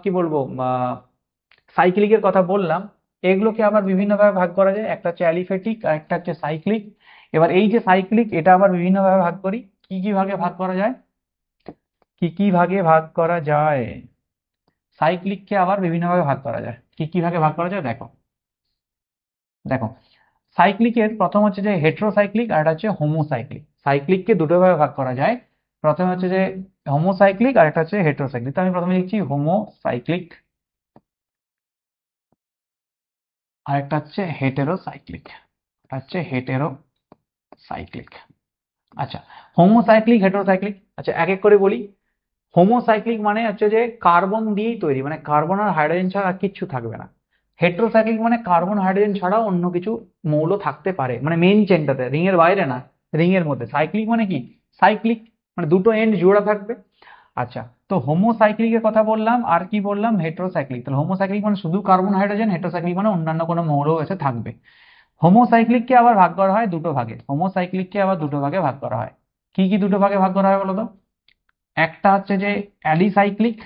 কি বলবো, সাইক্লিকের কথা বললাম, এগুলোকে আবার বিভিন্ন ভাবে ভাগ করা যায়, একটা হচ্ছে অ্যালিফ্যাটিক আর একটা হচ্ছে সাইক্লিক। এবার এই যে সাইক্লিক, এটা আবার বিভিন্ন ভাবে ভাগ করি। কি কি ভাগে ভাগ করা যায়? কি কি ভাগে ভাগ করা যায়? সাইক্লিককে আবার বিভিন্ন ভাবে ভাগ করা যায়। কি কি ভাগে ভাগ করা যায় দেখো। দেখো, সাইক্লিকের প্রথম হচ্ছে যে হেটেরোসাইক্লিক আর একটা হচ্ছে হোমোসাইক্লিক। সাইক্লিককে দুটো ভাবে ভাগ করা যায়। প্রথমে হচ্ছে যে হোমোসাইক্লিক আর একটা হচ্ছে হেটেরোসাইক্লিক। তো আমি প্রথমে লিখছি হোমোসাইক্লিক, আর একটা হচ্ছে হেটেরোসাইক্লিক, হেটেরোসাইক্লিক। আচ্ছা, হোমোসাইক্লিক হেটেরোসাইক্লিক, আচ্ছা এক এক করে বলি। হোমোসাইক্লিক মানে হচ্ছে যে কার্বন দিয়েই তৈরি, মানে কার্বন আর হাইড্রোজেন ছাড়া আর কিচ্ছু থাকবে না। হেটেরোসাইক্লিক মানে কার্বন হাইড্রোজেন ছাড়াও অন্য কিছু মৌল থাকতে পারে, মানে মেইন চেনটাতে, রিং এর বাইরে না, রিং এর মধ্যে। সাইক্লিক মানে কি? সাইক্লিক মানে দুটো এন্ড জোড়া থাকবে। আচ্ছা, তো হোমোসাইক্লিকের কথা বললাম, আর কি বললাম? হেটেরোসাইক্লিক। তাহলে হোমোসাইক্লিক মানে শুধু কার্বন হাইড্রোজেন, হেটেরোসাইক্লিক মানে অন্যান্য কোনো মৌলও এসে থাকবে। হোমোসাইক্লিককে আবার ভাগ করা হয় দুটো ভাগে। হোমোসাইক্লিককে আবার দুটো ভাগে ভাগ করা হয়। কি কি দুটো ভাগে ভাগ করা হয় বলো তো? একটা হচ্ছে যে অ্যালিসাইক্লিক,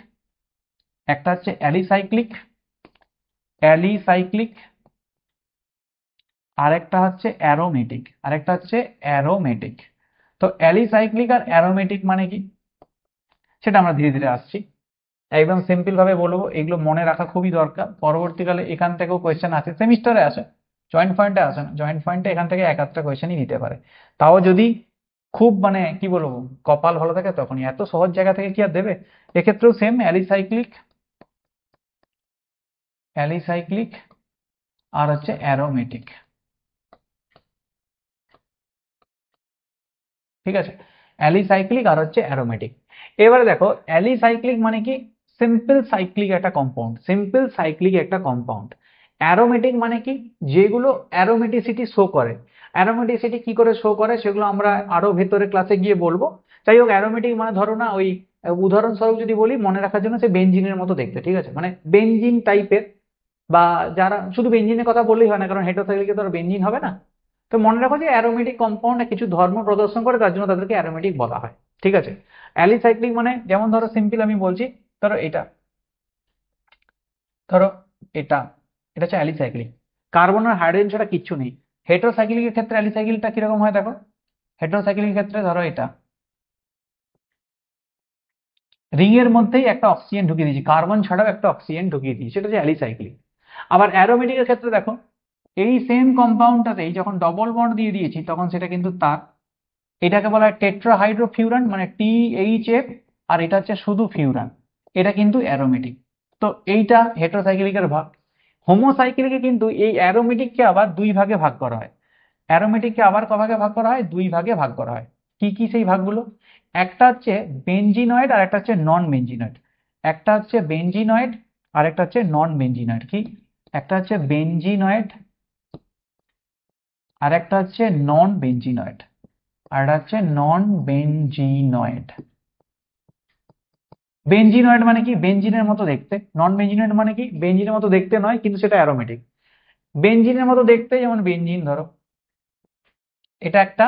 একটা হচ্ছে অ্যালিসাইক্লিক, অ্যালিসাইক্লিক, আর একটা হচ্ছে অ্যারোমেটিক, আর একটা হচ্ছে অ্যারোমেটিক। তো অ্যালিসাইক্লিক আর অ্যারোমেটিক মানে কি, সেটা আমরা ধীরে ধীরে আসছি। একদম সিম্পল ভাবে বলবো, এগুলো মনে রাখা খুবই দরকার। পরবর্তীকালে এখান থেকেও কোয়েশ্চেন আসে, সেমিস্টারে আসে, জয়েন্ট পয়েন্টে আসে না। জয়েন্ট পয়েন্টে এখান থেকে এক আধটা কোয়েশ্চেনই দিতে পারে, তাও যদি খুব মানে কি বলবো কপাল ভালো থাকে তখনই। এত সহজ জায়গা থেকে কি আর দেবে? এক্ষেত্রেও সেম, অ্যালিসাইক্লিক, অ্যালিসাইক্লিক আর হচ্ছে অ্যারোমেটিক। ঠিক আছে, অ্যালিসাইক্লিক আর হচ্ছে অ্যারোমেটিক। এবারে দেখো, অ্যালিসাইক্লিক মানে কি? সিম্পল সাইক্লিক একটা কম্পাউন্ড, সিম্পল সাইক্লিক একটা কম্পাউন্ড। অ্যারোমেটিক মানে কি? যেগুলো অ্যারোমেটিসিটি শো করে। অ্যারোমেটিসিটি কি করে শো করে সেগুলো আমরা আরো ভেতরে ক্লাসে গিয়ে বলবো। যাই হোক, অ্যারোমেটিক মানে ধরো না ওই উদাহরণস্বরূপ যদি বলি মনে রাখার জন্য, সে বেনজিনের মতো দেখতে, ঠিক আছে, মানে বেনজিন টাইপের। বা যারা শুধু বেনজিনের কথা বললেই হয় না, কারণ হেটেরোসাইক্লিকে তো আর বেনজিন হবে না। তো মনে রাখো যে অ্যারোমেটিক কম্পাউন্ড কিছু ধর্ম প্রদর্শন করে, তার জন্য তাদেরকে অ্যারোমেটিক বলা হয়। ঠিক আছে, অ্যালিসাইক্লিক মানে যেমন ধরো সিম্পল আমি বলছি, ধরো এটা, ধরো এটা, এটা হচ্ছে অ্যালিসাইক্লিক, কার্বন আর হাইড্রোজেন ছাড়া কিচ্ছু নেই। হেটেরোসাইক্লিকের ক্ষেত্রে অ্যালিসাইক্লিকটা কিরকম হয় দেখো। হেটেরোসাইক্লিকের ক্ষেত্রে ধরো এটা, রিং এর মধ্যেই একটা অক্সিজেন ঢুকিয়ে দিয়েছি, কার্বন ছাড়াও একটা অক্সিজেন ঢুকিয়ে দিয়েছি, সেটা হচ্ছে অ্যালিসাইক্লিক। আবার অ্যারোমেটিকের ক্ষেত্রে দেখো, এই সেম কম্পাউন্ডটাতেই যখন ডবল বন্ড দিয়ে দিয়েছি তখন সেটা কিন্তু তার, এটাকে বলা হয় টেট্রাহাইড্রোফিউরান, মানে THF, আর এটা হচ্ছে শুধু ফিউরান, এটা কিন্তু অ্যারোমেটিক। তো এইটা হেটেরোসাইক্লিকের ভাগ। হোমোসাইক্লিকে কিন্তু এই অ্যারোমেটিককে আবার দুই ভাগে ভাগ করা হয়। অ্যারোমেটিককে আবার ক ভাগে ভাগ করা হয়? দুই ভাগে ভাগ করা হয়। কি কি সেই ভাগগুলো? একটা হচ্ছে বেনজিনয়েড আর একটা হচ্ছে নন বেনজিনয়েড। একটা হচ্ছে বেনজিনয়েড আর একটা হচ্ছে নন বেনজিনয়েড। কি? একটা হচ্ছে বেনজিনয়েড আর একটা হচ্ছে নন বেনজিনয়েড, আর এটা হচ্ছে নন বেনজিনয়েড। বেনজিনয়েড মানে কি? বেনজিনের মতো দেখতে। নন বেনজিনয়েড মানে কি? বেনজিনের মতো দেখতে নয়, কিন্তু সেটা অ্যারোমেটিক। বেনজিনের মতো দেখতে, যেমন বেনজিন ধরো, এটা একটা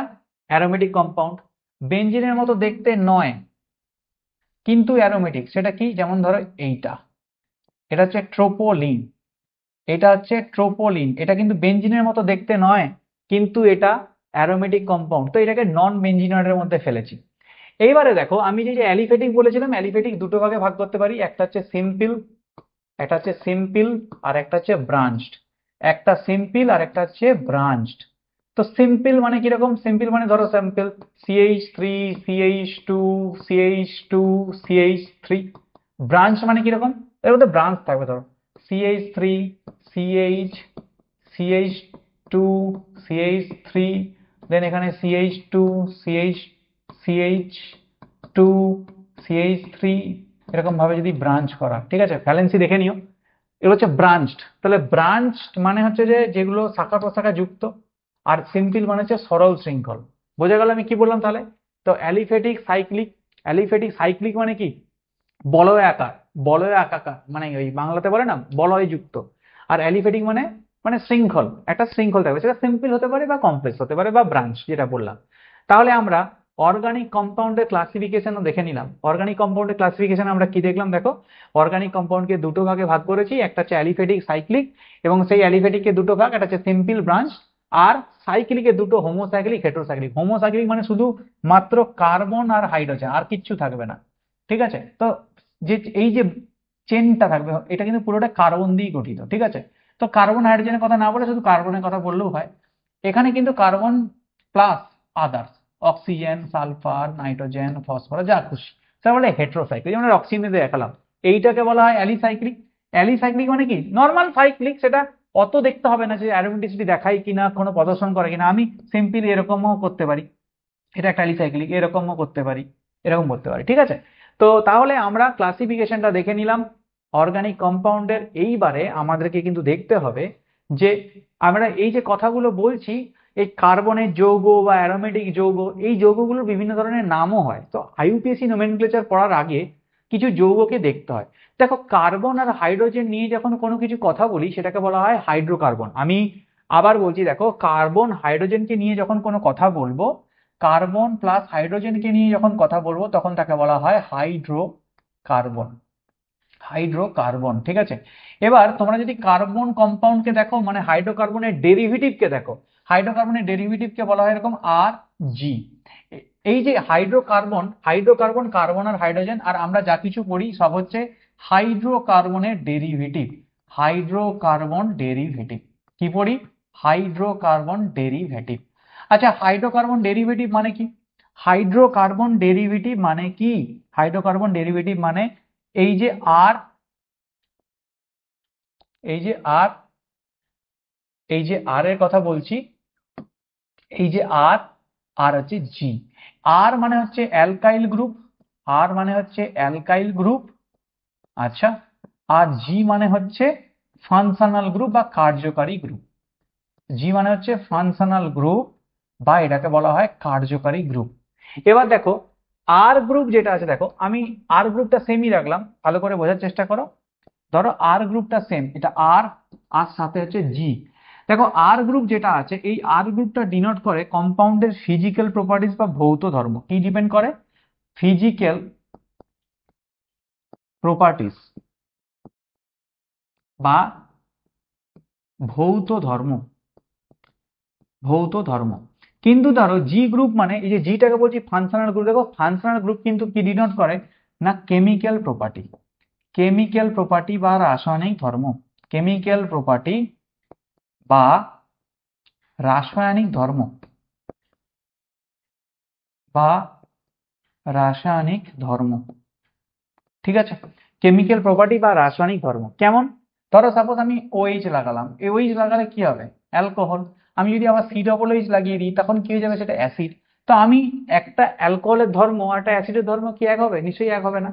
অ্যারোমেটিক কম্পাউন্ড। বেনজিনের মতো দেখতে নয় কিন্তু অ্যারোমেটিক, সেটা কি? যেমন ধরো এইটা, এটা হচ্ছে ট্রোপোলিন, এটা হচ্ছে ট্রোপোলিন। এটা কিন্তু বেনজিনের মতো দেখতে নয়, কিন্তু এটা অ্যারোমেটিক কম্পাউন্ড, তো এটাকে নন বেনজিনয়েডের মধ্যে ফেলেছি। এইবারে দেখো, আমি যে অ্যালিফেটিক বলেছিলাম, অ্যালিফেটিক দুটো ভাগে ভাগ করতে পারি, একটা হচ্ছে সিম্পল, একটা হচ্ছে সিম্পল আর একটা হচ্ছে ব্রাঞ্চড। একটা সিম্পল আর একটা হচ্ছে ব্রাঞ্চড। তো সিম্পল মানে কিরকম? সিম্পল মানে ধরো sample CH3 CH2 CH2 CH3। Branch মানে কিরকম? এর মধ্যে ব্রাঞ্চ থাকবে, ধরো CH3 CH CH2 CH3, দেন এখানে CH2 CH CH2 CH3, এরকম ভাবে যদি ব্রাঞ্চ করা, ঠিক আছে, ভ্যালেন্সি দেখে নিও। এগুলো হচ্ছে ব্রাঞ্চড। তাহলে ব্রাঞ্চড মানে হচ্ছে যে যেগুলো শাখা প্রশাখা যুক্ত, আর সিম্পল মানে হচ্ছে সরল শৃঙ্খল। বোঝা গেল আমি কি বললাম তাহলে? তো অ্যালিফেটিক সাইক্লিক, অ্যালিফেটিক সাইক্লিক মানে কি? বলয় আকার, বলয় আকার, মানে ওই বাংলাতে বলে না বলয় যুক্ত। আর অ্যালিফেটিক মানে মানে শৃঙ্খল, একটা শৃঙ্খল থাকবে, সেটা সিম্পল হতে পারে বা কমপ্লেক্স হতে পারে বা ব্রাঞ্চ, যেটা বললাম। তাহলে আমরা অর্গানিক কম্পাউন্ডের ক্লাসিফিকেশনও দেখে নিলাম। অর্গানিক কম্পাউন্ডের ক্লাসিফিকেশন আমরা কি দেখলাম দেখো, অর্গানিক কম্পাউন্ডকে দুটো ভাগে ভাগ করেছি, একটা হচ্ছে অ্যালিফেটিক সাইক্লিক, এবং সেই অ্যালিফেটিককে দুটো ভাগ, একটা হচ্ছে সিম্পল ব্রাঞ্চ আর সাইক্লিকে দুটো হোমোসাইক্লিক হেটেরোসাইক্লিক। হোমোসাইক্লিক মানে শুধু মাত্র কার্বন আর হাইড্রোজেন, আর কিচ্ছু থাকবে না, ঠিক আছে। তো যে এই যে চেনটা থাকবে এটা কিন্তু পুরোটা কার্বন দিয়ে গঠিত, ঠিক আছে। তো কার্বন হাইড্রোজেনের কথা না বলে শুধু কার্বনের কথা বললেও হয়। এখানে কিন্তু carbon plus others oxygen, sulphur, nitrogen, phosphorus যা খুশি সেটা বলে হেটেরোসাইক্লিক। যেমন অক্সিজেন দেখালাম, এইটাকে বলা হয় অ্যালিসাইক্লিক। অ্যালিসাইক্লিক মানে কি নর্মাল সাইক্লিক, সেটা অত দেখতে হবে না যে অ্যারোমেটিসিটি দেখায় কিনা, কোনো প্রদর্শন করে কিনা। আমি সিম্পলি এরকমও করতে পারি, এটা একটা অ্যালিসাইক্লিক, এরকমও করতে পারি, এরকম করতে পারি, ঠিক আছে। তো তাহলে আমরা ক্লাসিফিকেশনটা দেখে নিলাম অর্গানিক কম্পাউন্ডের। এইবারে আমাদেরকে কিন্তু দেখতে হবে যে আমরা এই যে কথাগুলো বলছি, এই কার্বনের যৌগ বা অ্যারোমেটিক যৌগ, এই যৌগগুলোর বিভিন্ন ধরনের নামও হয়। তো আইইউপিএসসি নোমেনক্লেচার পড়ার আগে কিছু যৌগকে দেখতে হয়। দেখো কার্বন আর হাইড্রোজেন নিয়ে যখন কোনো কিছু কথা বলি সেটাকে বলা হয় হাইড্রোকার্বন। আমি আবার বলছি, দেখো কার্বন হাইড্রোজেনকে নিয়ে যখন কোনো কথা বলবো, কার্বন প্লাস হাইড্রোজেনকে নিয়ে যখন কথা বলবো তখন তাকে বলা হয় হাইড্রোকার্বন। হাইড্রোকার্বন, ঠিক আছে। এবার তোমরা যদি কার্বন কম্পাউন্ডকে দেখো, মানে হাইড্রোকার্বনের ডেরিভেটিভকে দেখো, হাইড্রোকার্বনের ডেরিভেটিভকে বলা হয় এরকম আর জি। এই যে হাইড্রোকার্বন, হাইড্রোকার্বন কার্বন আর হাইড্রোজেন, আর আমরা যা কিছু পড়ি সব হচ্ছে হাইড্রোকার্বনের ডেরিভেটিভ। হাইড্রোকার্বন ডেরিভেটিভ কি পড়ি? Hydrocarbon derivative. আচ্ছা হাইড্রোকার্বন ডেরিভেটিভ মানে কি? হাইড্রোকার্বন ডেরিভেটিভ মানে কি? হাইড্রোকার্বন ডেরিভেটিভ মানে এই যে আর, এই যে আর, এই যে আর এর কথা বলছি, এই যে আর, আর হচ্ছে জি। আর মানে হচ্ছে অ্যালকাইল গ্রুপ, আর মানে হচ্ছে অ্যালকাইল গ্রুপ, আচ্ছা। আর জি মানে হচ্ছে ফাংশনাল গ্রুপ বা কার্যকারী গ্রুপ। জি মানে হচ্ছে ফাংশনাল গ্রুপ বা এটাকে বলা হয় কার্যকারী গ্রুপ। এবার দেখো আর গ্রুপ যেটা আছে, দেখো আমি আর গ্রুপটা সেমই রাখলাম, ভালো করে বোঝার চেষ্টা করো। ধরো আর গ্রুপটা সেম, এটা আর, আর সাথে হচ্ছে জি। দেখো আর গ্রুপ যেটা আছে, এই আর গ্রুপটা ডিনোট করে কম্পাউন্ডের ফিজিক্যাল প্রপার্টিজ বা ভৌত ধর্ম। কি ডিপেন্ড করে? ফিজিক্যাল প্রপার্টিজ বা ভৌত ধর্ম, ভৌত ধর্ম। কিন্তু ধরো জি গ্রুপ মানে এই যে জিটাকে বলছি ফাংশনাল গ্রুপ, দেখো ফাংশনাল গ্রুপ কিন্তু কি ডিনোট করে না কেমিক্যাল প্রপার্টি, কেমিক্যাল প্রপার্টি বা রাসায়নিক ধর্ম, কেমিক্যাল প্রপার্টি বা রাসায়নিক ধর্ম বা রাসায়নিক ধর্ম, ঠিক আছে। কেমিক্যাল প্রপার্টি বা রাসায়নিক ধর্ম কেমন? ধরো সাপোজ আমি OH লাগালাম, এই OH লাগালে কি হবে? অ্যালকোহল। আমি যদি আবার COOH লাগিয়ে দিই তখন কি হয়ে যাবে? সেটা অ্যাসিড। তো আমি একটা অ্যালকোহলের ধর্ম আর একটা অ্যাসিডের ধর্ম কি এক হবে? নিশ্চয়ই এক হবে না।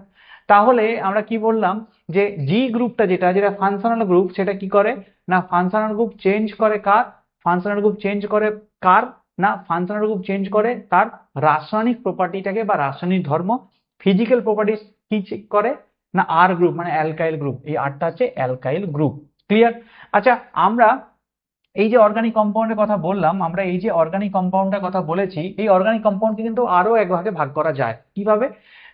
তাহলে আমরা কি বললাম যে জি গ্রুপটা যেটা, যেটা ফাংশনাল গ্রুপ, সেটা কি করে না ফাংশনাল গ্রুপ চেঞ্জ করে কার? ফাংশনাল গ্রুপ চেঞ্জ করে কার? না ফাংশনাল গ্রুপ চেঞ্জ করে তার রাসায়নিক প্রপার্টিটাকে বা রাসায়নিক ধর্ম। ফিজিক্যাল প্রপার্টিস কি করে না আর গ্রুপ মানে অ্যালকাইল গ্রুপ, এই আরটা হচ্ছে অ্যালকাইল গ্রুপ। ক্লিয়ার? আচ্ছা আমরা এই যে অর্গানিক কম্পাউন্ডের কথা বললাম, আমরা এই যে অর্গানিক কম্পাউন্ডের কথা বলেছি, এই অর্গানিক কম্পাউন্ডকে কিন্তু আরো এক ভাগে ভাগ করা যায়। কিভাবে?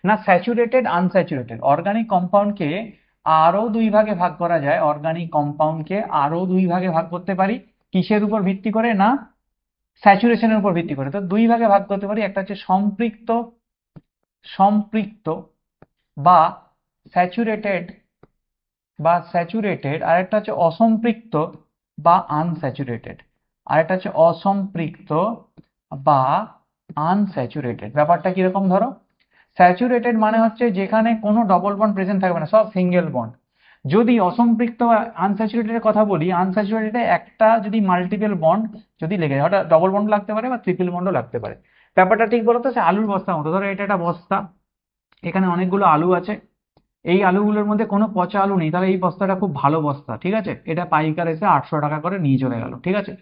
না স্যাচুরেটেড, আনস্যাচুরেটেড। অর্গানিক কম্পাউন্ডকে আরো দুই ভাগে ভাগ করা যায়। অর্গানিক কম্পাউন্ডকে আরো দুই ভাগে ভাগ করতে পারি। কিসের উপর ভিত্তি করে? না স্যাচুরেশনের উপর ভিত্তি করে। তো দুই ভাগে ভাগ করতে পারি, একটা হচ্ছে সম্পৃক্ত, সম্পৃক্ত বা স্যাচুরেটেড বা স্যাচুরেটেড, আর একটা হচ্ছে অসম্পৃক্ত বা আনস্যাচুরেটেড, আর একটা হচ্ছে অসম্পৃক্ত বা আনস্যাচুরেটেড। ব্যাপারটা কিরকম? ধরো স্যাচুরেটেড মানে হচ্ছে যেখানে কোনো ডবল বন্ড প্রেজেন্ট থাকবে না, সব সিঙ্গেল বন্ড। যদি অসম্পৃক্ত বা আনস্যাচুরেটেডের কথা বলি, আনস্যাচুরেটেডে একটা যদি মাল্টিপল বন্ড যদি লেগে যায়, হঠাৎ ডবল বন্ড লাগতে পারে বা ট্রিপল বন্ডও লাগতে পারে। ব্যাপারটা ঠিক বলতো, সে আলুর বস্তার মতো। ধরো এটা একটা বস্তা, এখানে অনেকগুলো আলু আছে, এই আলুগুলোর মধ্যে কোনো পচা আলু নেই, তাহলে এই বস্তাটা খুব ভালো বস্তা, ঠিক আছে। এটা পাইকার এসে 800 টাকা করে নিয়ে চলে গেল, ঠিক আছে।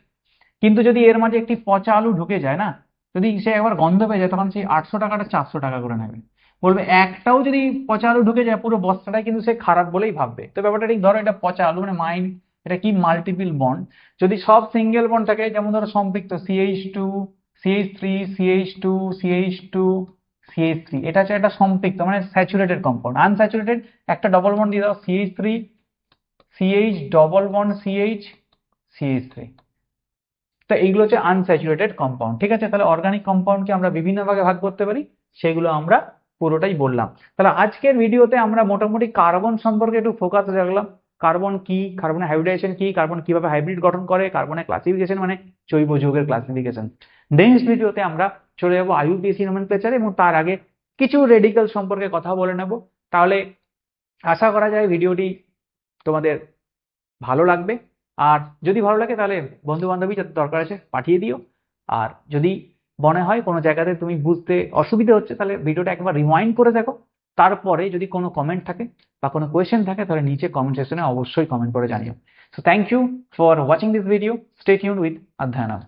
কিন্তু যদি এর মাঝে একটি পচা আলু ঢুকে যায় না, যদি সে একবার গন্ধ পেয়ে যায়, তখন সেই 800 টাকাটা 400 টাকা করে নেবে। বলবে একটাও যদি পচা আলু ঢুকে যায় পুরো বস্তাটাই কিন্তু সে খারাপ বলেই ভাববে। তো ব্যাপারটা ঠিক ধরো এটা পচা আলু মানে মাইন্ড, এটা কি মাল্টিপল বন্ড। যদি সব সিঙ্গেল বন্ড থাকে, যেমন ধরো সম্পৃক্ত CH2 CH3 CH2 CH2 CH3, এটা হচ্ছে একটা সম্পৃক্ত মানে স্যাচুরেটেড কম্পাউন্ড। আনস্যাচুরেটেড একটা ডবল বন্ড দিয়ে দাও, CH3 CH double bond CH CH3, তো এইগুলো হচ্ছে আনস্যাচুরেটেড কম্পাউন্ড। ঠিক আছে, তাহলে অর্গানিক কম্পাউন্ডকে আমরা বিভিন্ন ভাগে ভাগ করতে পারি, সেগুলো আমরা পুরোটাই বললাম। তাহলে আজকের ভিডিওতে আমরা মোটামুটি কার্বন সম্পর্কে একটু ফোকাস রাখলাম। কার্বন কি, কার্বনের হাইব্রিডাইজেশন কি, কার্বন কিভাবে হাইব্রিড গঠন করে, কার্বনের ক্লাসিফিকেশন মানে জৈব যৌগের ক্লাসিফিকেশন। নেক্সট ভিডিওতে আমরা চলে যাবো আইইউপিএসি নোমেনক্লেচার এবং তার আগে কিছু রেডিক্যাল সম্পর্কে কথা বলে নেব। তাহলে আশা করা যায় ভিডিওটি তোমাদের ভালো লাগবে। আর যদি ভালো লাগে তাহলে বন্ধু বান্ধবী যাতে দরকার আছে পাঠিয়ে দিও। আর যদি মনে হয় কোনো জায়গাতে তুমি বুঝতে অসুবিধা হচ্ছে তাহলে ভিডিওটা একবার রিওয়াইন্ড করে দেখো। তারপরে যদি কোনো কমেন্ট থাকে বা কোনো কোয়েশ্চেন থাকে তাহলে নিচে কমেন্ট সেকশনে অবশ্যই কমেন্ট করে জানিও। So thank you for watching this video. Stay tuned with অধ্যয়নম।